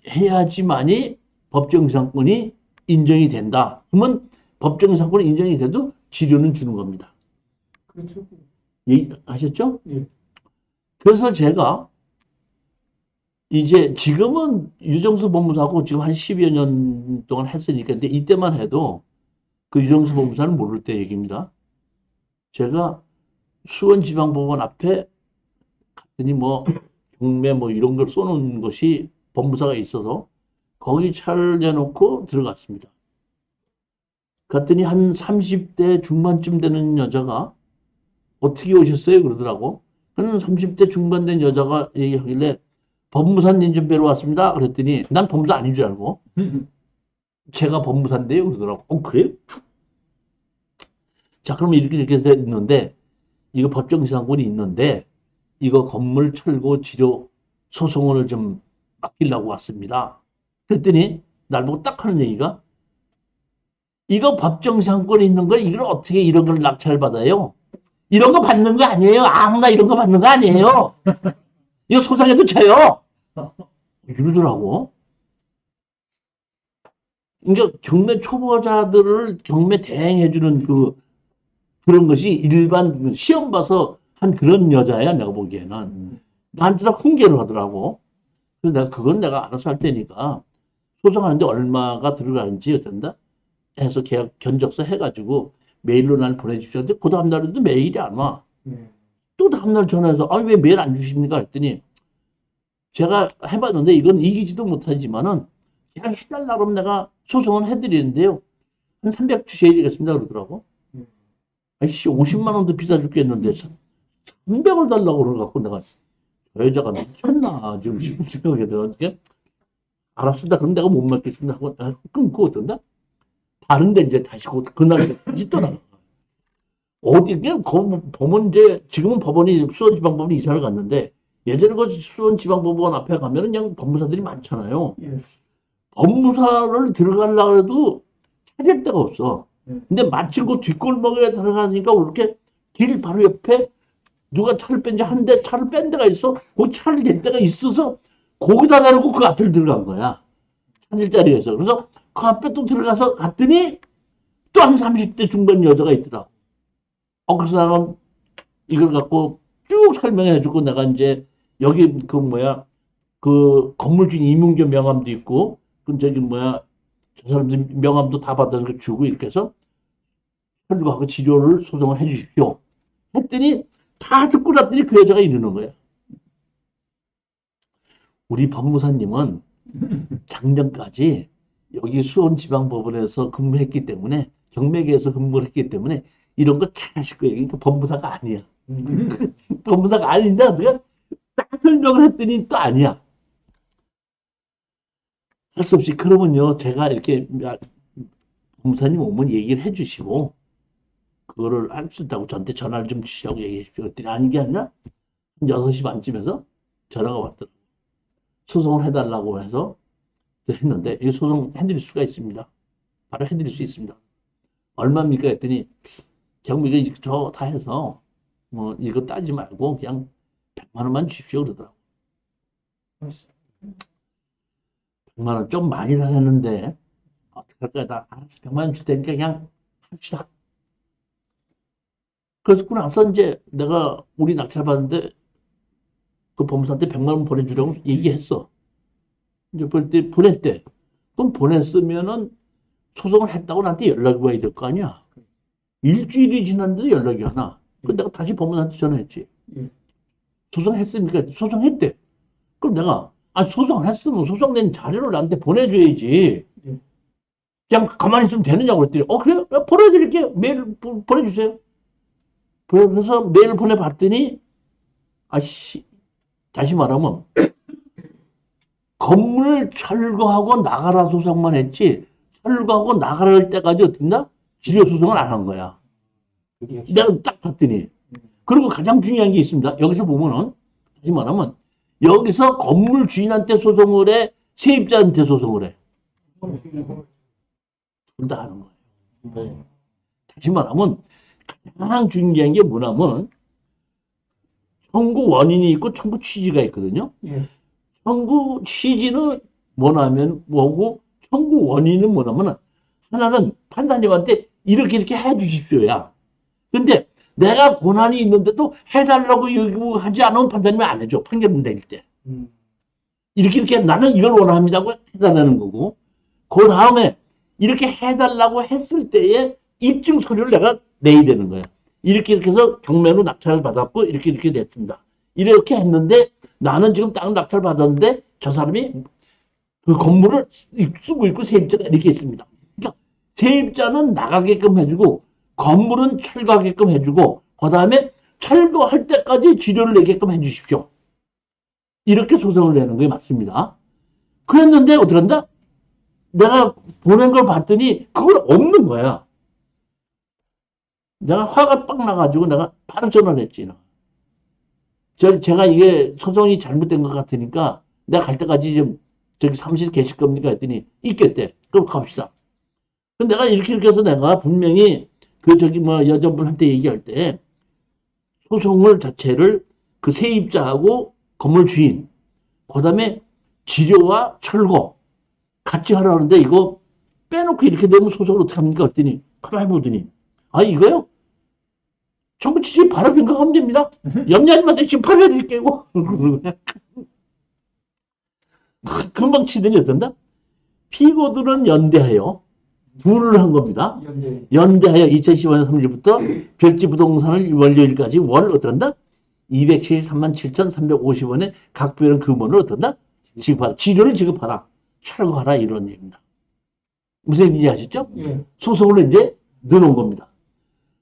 [SPEAKER 1] 해야지만이 법정 상권이 인정이 된다. 그러면 법정 상권이 인정이 돼도 지료는 주는 겁니다.
[SPEAKER 2] 그렇죠.
[SPEAKER 1] 아셨죠?
[SPEAKER 2] 예.
[SPEAKER 1] 그래서 제가 이제 지금은 유정수 법무사하고 지금 한 10여 년 동안 했으니까, 근데 이때만 해도 그 유정수 법무사는 모를 때 얘기입니다. 제가 수원지방법원 앞에 갔더니 뭐 경매 뭐 이런 걸 쏘는 것이 법무사가 있어서 거기 차를 내놓고 들어갔습니다. 갔더니 한 30대 중반쯤 되는 여자가 어떻게 오셨어요? 그러더라고. 그는 30대 중반 된 여자가 얘기하길래 법무사님 좀 뵈러 왔습니다. 그랬더니 난 법무사 아닌 줄 알고 제가 법무사인데요. 그러더라고. 그래요? 자, 그러면 이렇게 됐는데 이거 법정상권이 있는데 이거 건물 철거 치료 소송을 좀 맡기려고 왔습니다. 그랬더니 날 보고 딱 하는 얘기가 이거 법정상권이 있는 거 이걸 어떻게 이런 걸 낙찰받아요? 이런 거 받는 거 아니에요. 아무나 이런 거 받는 거 아니에요. 이거 소송해도 쳐요. 이러더라고. 그러니까 경매 초보자들을 경매 대행해주는 그런 것이 일반 시험 봐서 한 그런 여자야, 내가 보기에는. 나한테 다 훈계를 하더라고. 그래서 그건 내가 알아서 할 테니까 소송하는데 얼마가 들어가는지 어쩐다 해서 계약 견적서 해가지고 메일로 날 보내주십시오. 근데 그 다음날에도 메일이 안 와. 또 다음날 전화해서 왜 메일 안 주십니까? 했더니 제가 해봤는데 이건 이기지도 못하지만은 그냥 해달라고 하면 내가 소송을 해드리는데요. 한 300 주셔야 되겠습니다. 그러더라고. 아이씨, 50만 원도 비싸 죽겠는데 300을 달라고 그러갖고 내가 저 여자가 미쳤나 지금 생각이 들어가지고 알았습니다. 그럼 내가 못 맡겠습니다 하고 끊고 어떤다? 다른데 이제 다시 그날 다시 또 나가. 어디 법원 이제 지금은 법원이 수원지방법원이 이사를 갔는데 예전에 그 수원지방법원 앞에 가면은 그냥 법무사들이 많잖아요.
[SPEAKER 2] 예.
[SPEAKER 1] 법무사를 들어가려고 해도 찾을 데가 없어. 근데 마침 그 뒷골목에 들어가니까 이렇게 길 바로 옆에 누가 차를 뺀지 한 대 차를 뺀 데가 있어. 그 차를 댈 데가 있어서 거기다 대놓고 그 앞에 들어간 거야. 찾을 자리에서. 그래서 그 앞에 또 들어가서 갔더니 또 한 30대 중반 여자가 있더라고. 그래서 나는 이걸 갖고 쭉 설명해 주고 내가 이제 여기 그 건물주인 임용조 명함도 있고 저 사람들 명함도 다 받아서 주고 이렇게 해서 설교하고 치료를 소송을 해 주십시오. 했더니 다 듣고 났더니 그 여자가 이러는 거야. 우리 법무사님은 작년까지 여기 수원지방법원에서 근무했기 때문에 경매계에서 근무를 했기 때문에 이런 거 잘 하실 거예요. 그러니까 법무사가 아니야. 법무사가 아닌데 내가 딱 설명을 했더니 또 아니야. 할 수 없이 그러면요 제가 이렇게 법무사님 오면 얘기를 해주시고 그거를 할 수 있다고 저한테 전화를 좀 주시라고 얘기해 주십시오. 그랬더니 아닌 게 아니라 한 6시 반쯤에서 전화가 왔더라고요. 소송을 해달라고 해서 했는데 이 소송 해드릴 수가 있습니다. 바로 해드릴 수 있습니다. 얼마입니까? 했더니 경비가 저 다 해서 뭐 이거 따지 말고 그냥 100만 원만 주십시오 그러더라고요. 100만 원 좀 많이 달았는데 어떻게 할까요? 나 알아서 100만 원 줄 테니까 그냥 합시다. 그래서 그 나서 이제 내가 우리 낙찰 받는데 그 법무사한테 100만 원 보내주라고 얘기했어. 이제 보냈대. 그럼 보냈으면은 소송을 했다고 나한테 연락이 와야 될 거 아니야. 일주일이 지났는데 연락이 안 와. 그래서 내가 다시 법무사한테 전화했지. 소송했습니까? 소송했대. 그럼 내가 소송을 했으면 소송된 자료를 나한테 보내줘야지. 그냥 가만히 있으면 되느냐고 그랬더니 그래요? 보내드릴게요. 메일 보내주세요. 그래서 메일을 보내봤더니 다시 말하면 건물 철거하고 나가라 소송만 했지 철거하고 나가라 할 때까지 어떻나 지료 소송을 안 한 거야. 내가 딱 봤더니. 그리고 가장 중요한 게 있습니다. 여기서 보면은 다시 말하면 여기서 건물 주인한테 소송을 해, 세입자한테 소송을 해. 둘 다 하는 거예요. 다시 말하면 가장 중요한 게 뭐냐면 청구 원인이 있고 청구 취지가 있거든요.
[SPEAKER 2] 예.
[SPEAKER 1] 청구 취지는 뭐냐면 뭐고 청구 원인은 뭐냐면 하나는 판사님한테 이렇게 해 주십시오야. 근데 내가 권한이 있는데도 해달라고 요구하지 않으면 판사님이 안 해줘. 판결문 내릴 때. 이렇게 나는 이걸 원합니다고 해달라는 거고 그 다음에 이렇게 해달라고 했을 때에 입증 서류를 내가 내야 되는 거야. 이렇게 해서 경매로 낙찰을 받았고 이렇게 됐습니다. 이렇게 했는데 나는 지금 땅 낙찰 받았는데 저 사람이 그 건물을 쓰고 있고 세입자가 이렇게 있습니다. 그러니까 세입자는 나가게끔 해주고 건물은 철거하게끔 해주고 그 다음에 철거할 때까지 지료를 내게끔 해주십시오. 이렇게 소송을 내는 게 맞습니다. 그랬는데 어떻게 한다? 내가 보낸 걸 봤더니 그걸 없는 거야. 내가 화가 빡 나가지고 내가 바로 전화를 했지. 제가 이게 소송이 잘못된 것 같으니까 내가 갈 때까지 좀 저기 사무실 계실 겁니까? 했더니 있겠대. 그럼 갑시다. 그럼 내가 이렇게 해서 내가 분명히 그 저기 뭐 여자분한테 얘기할 때 소송을 자체를 그 세입자하고 건물 주인 그 다음에 지료와 철거 같이 하라는데 이거 빼놓고 이렇게 되면 소송을 어떻게 합니까? 했더니 가만히 보더니 아 이거요? 정부 취지 바로 변경하면 됩니다. 염려하지 마세요. 지금 바로 해드릴게요. 금방 치더니 어떤다? 피고들은 연대하여 둘을 한 겁니다. 연대하여 2015년 3일부터 별지 부동산을 월요일까지 월 어떤다? 273만 7,350원에 각 부에는 금원을 어떤다? 지급하라. 지료를 지급하라. 철거하라. 이런 얘기입니다. 무슨 얘기인지 아시죠?
[SPEAKER 2] 예.
[SPEAKER 1] 소송을 이제 넣어놓은 겁니다.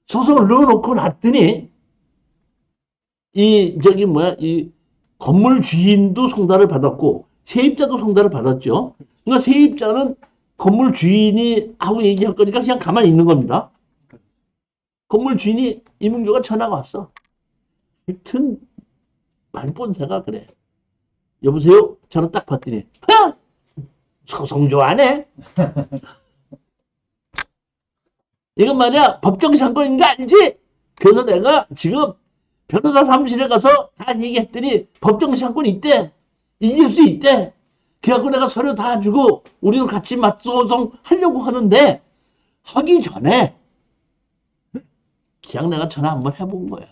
[SPEAKER 1] 소송을 넣어놓고 났더니 이 건물 주인도 송달을 받았고 세입자도 송달을 받았죠. 그러니까 세입자는 건물 주인이 하고 얘기할 거니까 그냥 가만히 있는 겁니다. 건물 주인이 이문교가 전화가 왔어. 하여튼 말본새가 그래. 여보세요? 전화 딱 받더니 소송 좋아하네. 이건 말이야 법정 상권인 거 알지? 그래서 내가 지금 변호사 사무실에 가서 다 얘기했더니 법정 상권 있대. 이길 수 있대. 그래갖고 내가 서류 다 주고 우리도 같이 맞소송 하려고 하는데 하기 전에 그냥 내가 전화 한번 해본 거야.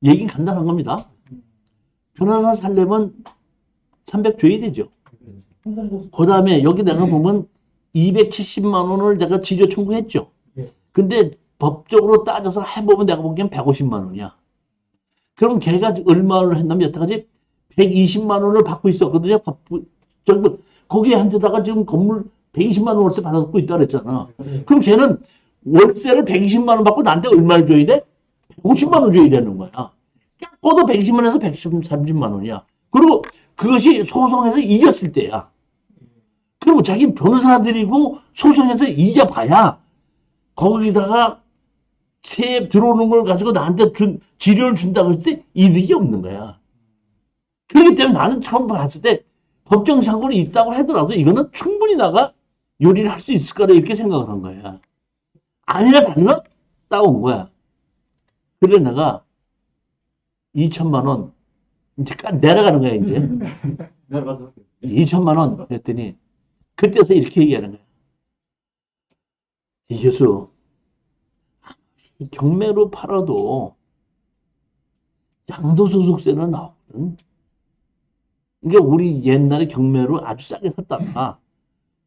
[SPEAKER 1] 얘긴 간단한 겁니다. 변호사 살려면 300 줘야 되죠. 그 다음에 여기 내가 보면 270만 원을 내가 지조 청구했죠. 근데 법적으로 따져서 해보면 내가 보기엔 150만 원이야. 그럼 걔가 얼마를 했냐면 여태까지 120만 원을 받고 있었거든요. 거기에 한테다가 지금 건물 120만 원 월세 받고 있다 그랬잖아. 그럼 걔는 월세를 120만 원 받고 나한테 얼마를 줘야 돼? 150만 원 줘야 되는 거야. 깎고도 120만 원에서 130만 원이야. 그리고 그것이 소송에서 이겼을 때야. 그리고 자기 변호사들이고 소송에서 이겨봐야 거기다가 세입 들어오는 걸 가지고 나한테 지료를 준다고 했을 때 이득이 없는 거야. 그렇기 때문에 나는 처음 봤을 때 법정 상권이 있다고 하더라도 이거는 충분히 나가 요리를 할 수 있을 거라 이렇게 생각을 한 거야. 아니라 달라? 따온 거야. 그래 내가 2천만 원 이제 내려가는 거야 이제.
[SPEAKER 2] 내려가서
[SPEAKER 1] 2천만 원 했더니 그때서 이렇게 얘기하는 거야. 이 교수 경매로 팔아도 양도소득세는 나오거든. 그러니까 우리 옛날에 경매로 아주 싸게 샀다가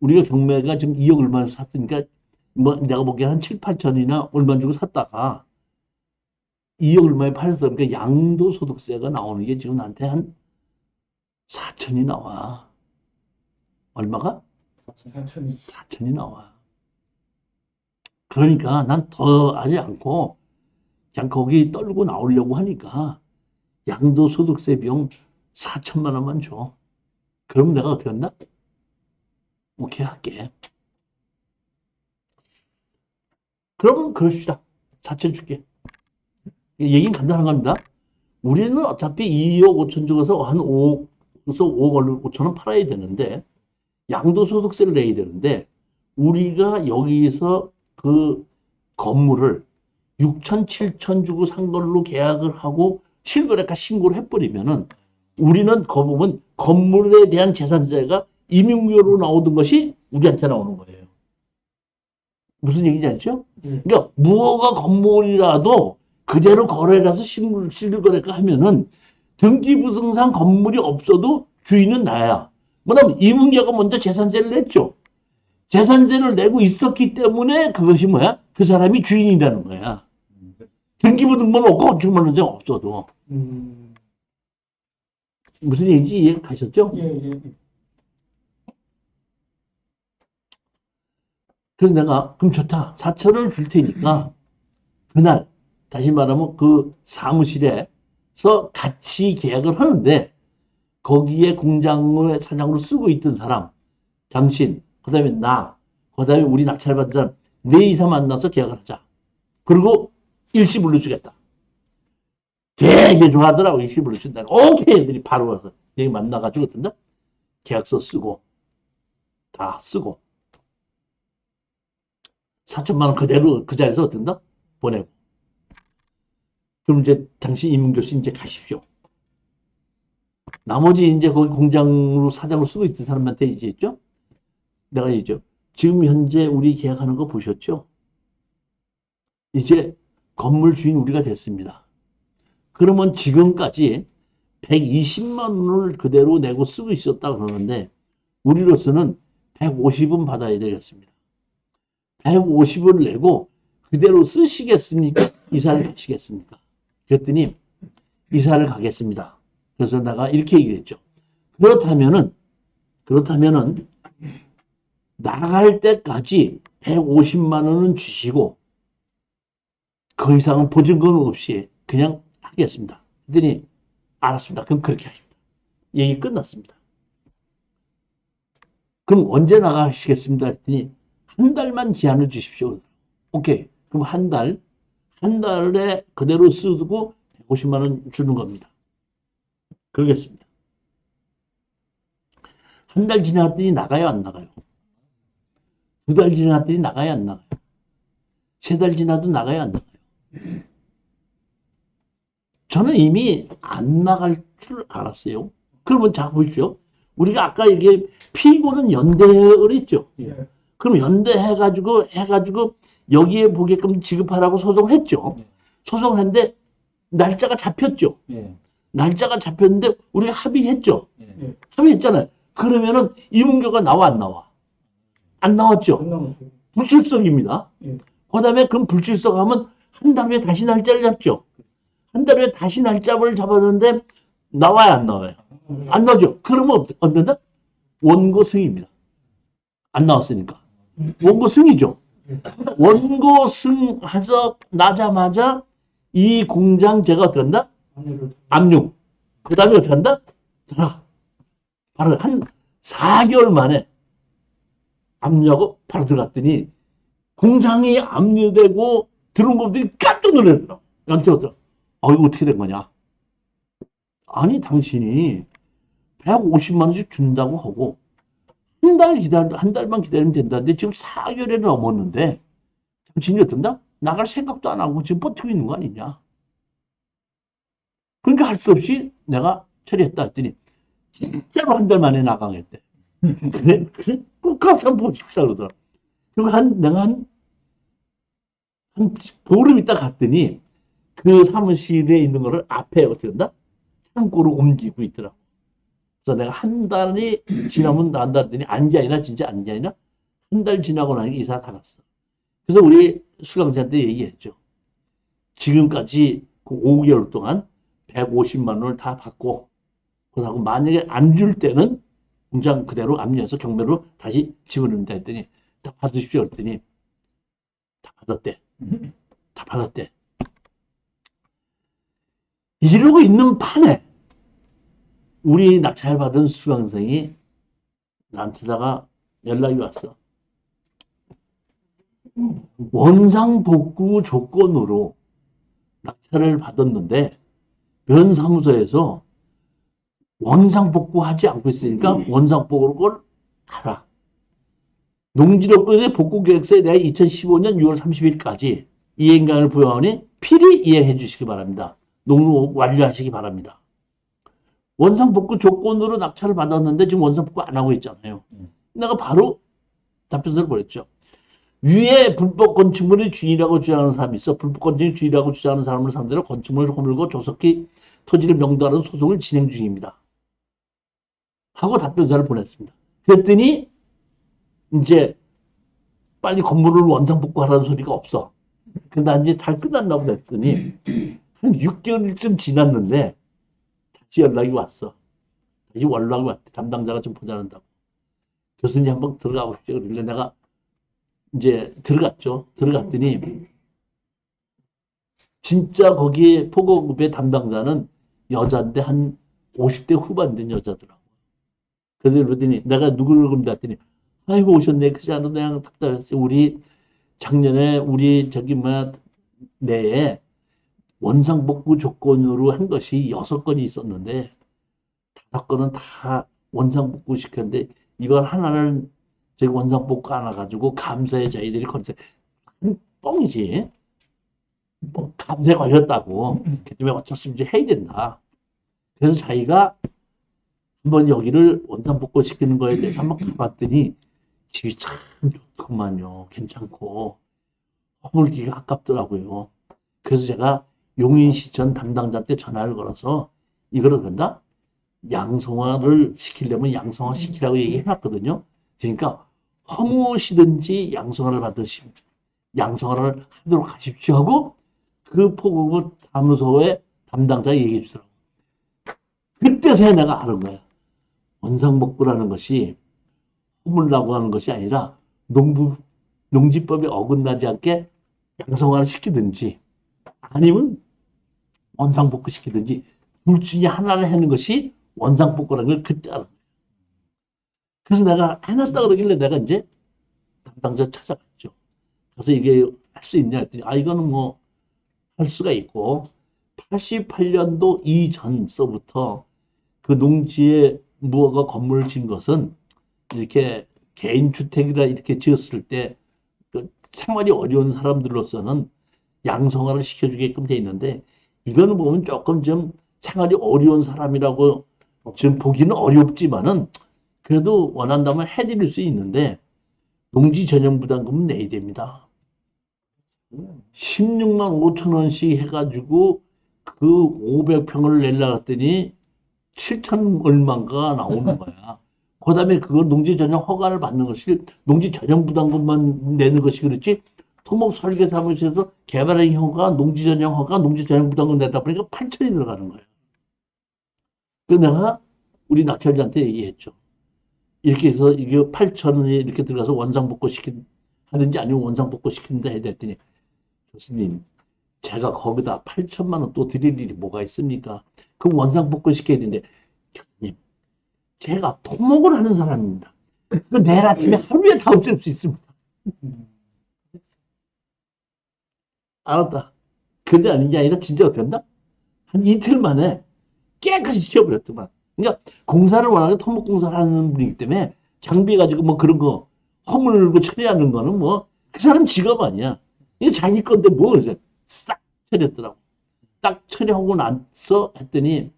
[SPEAKER 1] 우리가 경매가 지금 2억 얼마를 샀으니까 뭐 내가 보기엔 한 7, 8천이나 얼마 주고 샀다가 2억 얼마에 팔았어. 그러니까 양도소득세가 나오는 게 지금 나한테 한 4천이 나와. 얼마가? 4천이 나와. 그러니까 난 더 하지 않고 그냥 거기 떨고 나오려고 하니까 양도소득세 비용 4천만 원만 줘. 그럼 내가 어떻게 한다? 오케이 할게. 그러면 그럽시다. 4천 줄게. 얘기는 간단한 겁니다. 우리는 어차피 2억 5천 주고서 한 5억, 그래서 5억 5천 원 팔아야 되는데, 양도소득세를 내야 되는데, 우리가 여기서 그 건물을 6천, 7천 주고 산 걸로 계약을 하고 실거래가 신고를 해버리면은 우리는 거 보면 건물에 대한 재산세가 임용료로 나오던 것이 우리한테 나오는 거예요. 무슨 얘기인지 알죠? 그러니까 무허가 건물이라도 그대로 거래라서 실거래가 하면은 등기부등산 건물이 없어도 주인은 나야. 뭐냐면 임용료가 먼저 재산세를 냈죠. 재산세를 내고 있었기 때문에 그것이 뭐야? 그 사람이 주인이라는 거야. 등기부등본 없고 건축물은 없어도. 무슨 얘기인지 이해 가셨죠?
[SPEAKER 2] 예, 예.
[SPEAKER 1] 그래서 내가 그럼 좋다. 4천을 줄 테니까 그날 다시 말하면 그 사무실에서 같이 계약을 하는데 거기에 공장의 사장으로 쓰고 있던 사람, 당신, 그 다음에 나, 그 다음에 우리 낙찰받은 사람, 4 이상 만나서 계약을 하자. 그리고 일시 불러주겠다. 되게 좋아하더라고, 일시 불러준다. 오케이! 애들이 바로 와서 여기 만나가지고 어떤다? 계약서 쓰고, 다 쓰고, 4천만 원 그대로 그 자리에서 어떤다? 보내고. 그럼 이제 당신 임용교수 이제 가십시오. 나머지 이제 거기 공장으로 사장으로 쓰고 있던 사람한테 이제 했죠? 내가 얘기죠. 지금 현재 우리 계약하는 거 보셨죠? 이제 건물 주인 우리가 됐습니다. 그러면 지금까지 120만 원을 그대로 내고 쓰고 있었다 그러는데 우리로서는 150은 받아야 되겠습니다. 150을 내고 그대로 쓰시겠습니까? 이사를 가시겠습니까? 그랬더니 이사를 가겠습니다. 그래서 내가 이렇게 얘기를 했죠. 그렇다면은 나갈 때까지 150만 원은 주시고 그 이상은 보증금 없이 그냥 하겠습니다. 그랬더니 알았습니다. 그럼 그렇게 하십니다. 얘기 끝났습니다. 그럼 언제 나가시겠습니다? 했더니 한 달만 기한을 주십시오. 오케이. 그럼 한 달에 그대로 쓰고 150만 원 주는 겁니다. 그러겠습니다. 한 달 지났더니 나가요, 안 나가요? 2달 지났더니 나가요, 안 나가요? 3달 지나도 나가요, 안 나가요? 저는 이미 안 나갈 줄 알았어요. 그러면 자 보십시오. 우리가 아까 이게 피고는 연대를 했죠.
[SPEAKER 2] 예.
[SPEAKER 1] 그럼 연대해가지고 여기에 보게끔 지급하라고 소송을 했죠. 소송을 했는데 날짜가 잡혔죠.
[SPEAKER 2] 예.
[SPEAKER 1] 날짜가 잡혔는데 우리가 합의했죠.
[SPEAKER 2] 예.
[SPEAKER 1] 합의했잖아요. 그러면은 임은교가 나와 안 나와? 안 나왔죠.
[SPEAKER 2] 안 나오죠.
[SPEAKER 1] 불출석입니다.
[SPEAKER 2] 예.
[SPEAKER 1] 그 다음에 그럼 불출석하면 한 달 후에 다시 날짜를 잡죠. 한 달 후에 다시 날짜를 잡았는데 나와야 안 나와요? 안 나오죠. 그러면 어떤다? 원고 승입니다. 안 나왔으니까. 원고 승이죠. 원고 승하자 나자마자 이 공장 제가 어떻게 한다? 압류. 그 다음에 어떻게 한다? 바로 한 4개월 만에 압류하고 바로 들어갔더니 공장이 압류되고 들어온 것들이 깜짝 놀라더라고. 연태 어떠? 이거 어떻게 된 거냐? 아니 당신이 150만 원씩 준다고 하고 한 달만 기다리면 된다는데 지금 4개월이 넘었는데 당신이 어떤다? 나갈 생각도 안 하고 지금 버티고 있는 거 아니냐? 그러니까 할 수 없이 내가 처리했다 했더니 진짜로 한 달 만에 나가겠대. 그래? 가서 한번 봅시다 그러더라. 그리고 내가 한 보름 있다 갔더니 그 사무실에 있는 거를 앞에 어떻게 한다? 창고로 옮기고 있더라고. 그래서 내가 한 달이 지나면 난다 했더니 아닌게 아니라 진짜 아닌게 아니라 한 달 지나고 나니 이사 다 갔어. 그래서 우리 수강자한테 얘기했죠. 지금까지 그 5개월 동안 150만 원을 다 받고 그러고 만약에 안 줄 때는 공장 그대로 압류해서 경매로 다시 집어넣는다 했더니 다 받으십시오 했더니 다 받았대. 다 받았대. 이러고 있는 판에 우리 낙찰받은 수강생이 나한테다가 연락이 왔어. 원상복구 조건으로 낙찰을 받았는데 면사무소에서 원상복구하지 않고 있으니까 원상복구를 하라. 농지조건의 복구계획서에 대해 2015년 6월 30일까지 이행강을 부여하니 필히 이행해 주시기 바랍니다. 농로 완료하시기 바랍니다. 원상복구 조건으로 낙찰을 받았는데 지금 원상복구 안 하고 있잖아요. 내가 바로 답변서를 보냈죠. 위에 불법 건축물의 주인이라고 주장하는 사람이 있어. 불법 건축물의 주인이라고 주장하는 사람을 상대로 건축물을 허물고 조속히 토지를 명도하는 소송을 진행 중입니다. 하고 답변서를 보냈습니다. 그랬더니 이제 빨리 건물을 원상복구하라는 소리가 없어. 근데 난 이제 잘 끝났나 보다 했더니 한 6개월쯤 지났는데 다시 연락이 왔어. 다시 연락이 왔대. 담당자가 좀 보자는다고. 교수님 한번 들어가 보십시오. 그러길래 내가 이제 들어갔죠. 들어갔더니 진짜 거기에 포고급의 담당자는 여자인데 한 50대 후반 된 여자더라고. 그래서 그러더니 내가 누구를 그런다 했더니 아이고 오셨네. 그지 않아도 그냥 답답했어요. 우리 작년에 우리 저기 내에 원상복구 조건으로 한 것이 6건이 있었는데 5건은 다 원상복구 시켰는데 이걸 하나를 저기 원상복구 안 해가지고 감사에 저희들이 컨셉 뻥이지. 뭐 감사에 걸렸다고. 그 때문에 어쩔 수 없이 해야 된다. 그래서 자기가 한번 여기를 원상복구 시키는 거에 대해서 한번 가봤더니 집이 참 좋더만요. 괜찮고 허물기가 아깝더라고요. 그래서 제가 용인시청 담당자한테 전화를 걸어서 이거를 된다? 양성화를 시키려면 양성화 시키라고 얘기해놨거든요. 그러니까 허무시든지 양성화를 받으시면 양성화를 하도록 하십시오 하고 그 포고급 사무소의 담당자가 얘기해 주더라고요. 그때서야 내가 아는 거야. 원상복구라는 것이 허물라고 하는 것이 아니라 농지법에 어긋나지 않게 양성화를 시키든지 아니면 원상복구 시키든지 둘 중에 하나를 하는 것이 원상복구라는 걸 그때 알았어요. 그래서 내가 해놨다 그러길래 내가 이제 담당자 찾아갔죠. 그래서 이게 할 수 있냐 했더니 이거는 뭐 할 수가 있고 88년도 이전서부터 그 농지에 무허가 건물을 지은 것은 이렇게 개인주택이라 이렇게 지었을 때 그 생활이 어려운 사람들로서는 양성화를 시켜주게끔 돼 있는데 이거는 보면 조금 좀 생활이 어려운 사람이라고 지금 보기는 어렵지만은 그래도 원한다면 해드릴 수 있는데 농지 전용 부담금은 내야 됩니다. 16만 5천 원씩 해가지고 그 500평을 내려고 했더니 7천 얼마가 나오는 거야. 그 다음에 그걸 농지 전용 허가를 받는 것이 농지 전용 부담금만 내는 것이 그렇지 토목 설계 사무실에서 개발행 허가, 농지 전용 허가, 농지 전용 부담금 내다 보니까 8천이 들어가는 거예요. 그래서 내가 우리 낙찰자한테 얘기했죠. 이렇게 해서 이게 8천원이 이렇게 들어가서 원상복구 하든지 아니면 원상복구 시킨다 해야 됐더니 교수님 제가 거기다 8천만 원 또 드릴 일이 뭐가 있습니까? 그럼 원상복구 시켜야 되는데 교수님 제가 토목을 하는 사람입니다. 그 내일 아침에 하루에 다 없앨 수 있습니다. 알았다. 그게 아닌 게 아니라 진짜 어떻게 한다? 한 이틀 만에 깨끗이 지워버렸더만. 그러니까 공사를 워낙에 토목공사를 하는 분이기 때문에 장비 가지고 뭐 그런 거 허물고 처리하는 거는 뭐 그 사람 직업 아니야. 이게 자기 건데 뭐 이제 싹 처리했더라고. 딱 처리하고 나서 했더니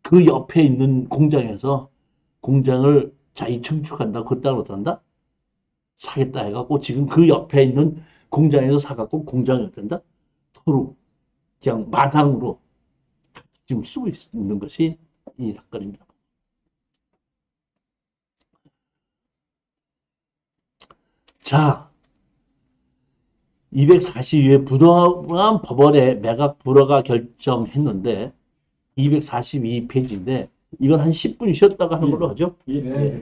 [SPEAKER 1] 그 옆에 있는 공장에서 공장을 자기 증축한다. 그 땅을 어떤다? 사겠다 해갖고 지금 그 옆에 있는 공장에서 사갖고 공장이 어떤다? 토로 그냥 마당으로 지금 쓰고 있는 것이 이 사건입니다. 자, 242회 부동산 법원에 매각 불허가 결정했는데 242페이지인데 이건 한 10분 쉬었다가 하는 걸로 하죠.
[SPEAKER 2] 예.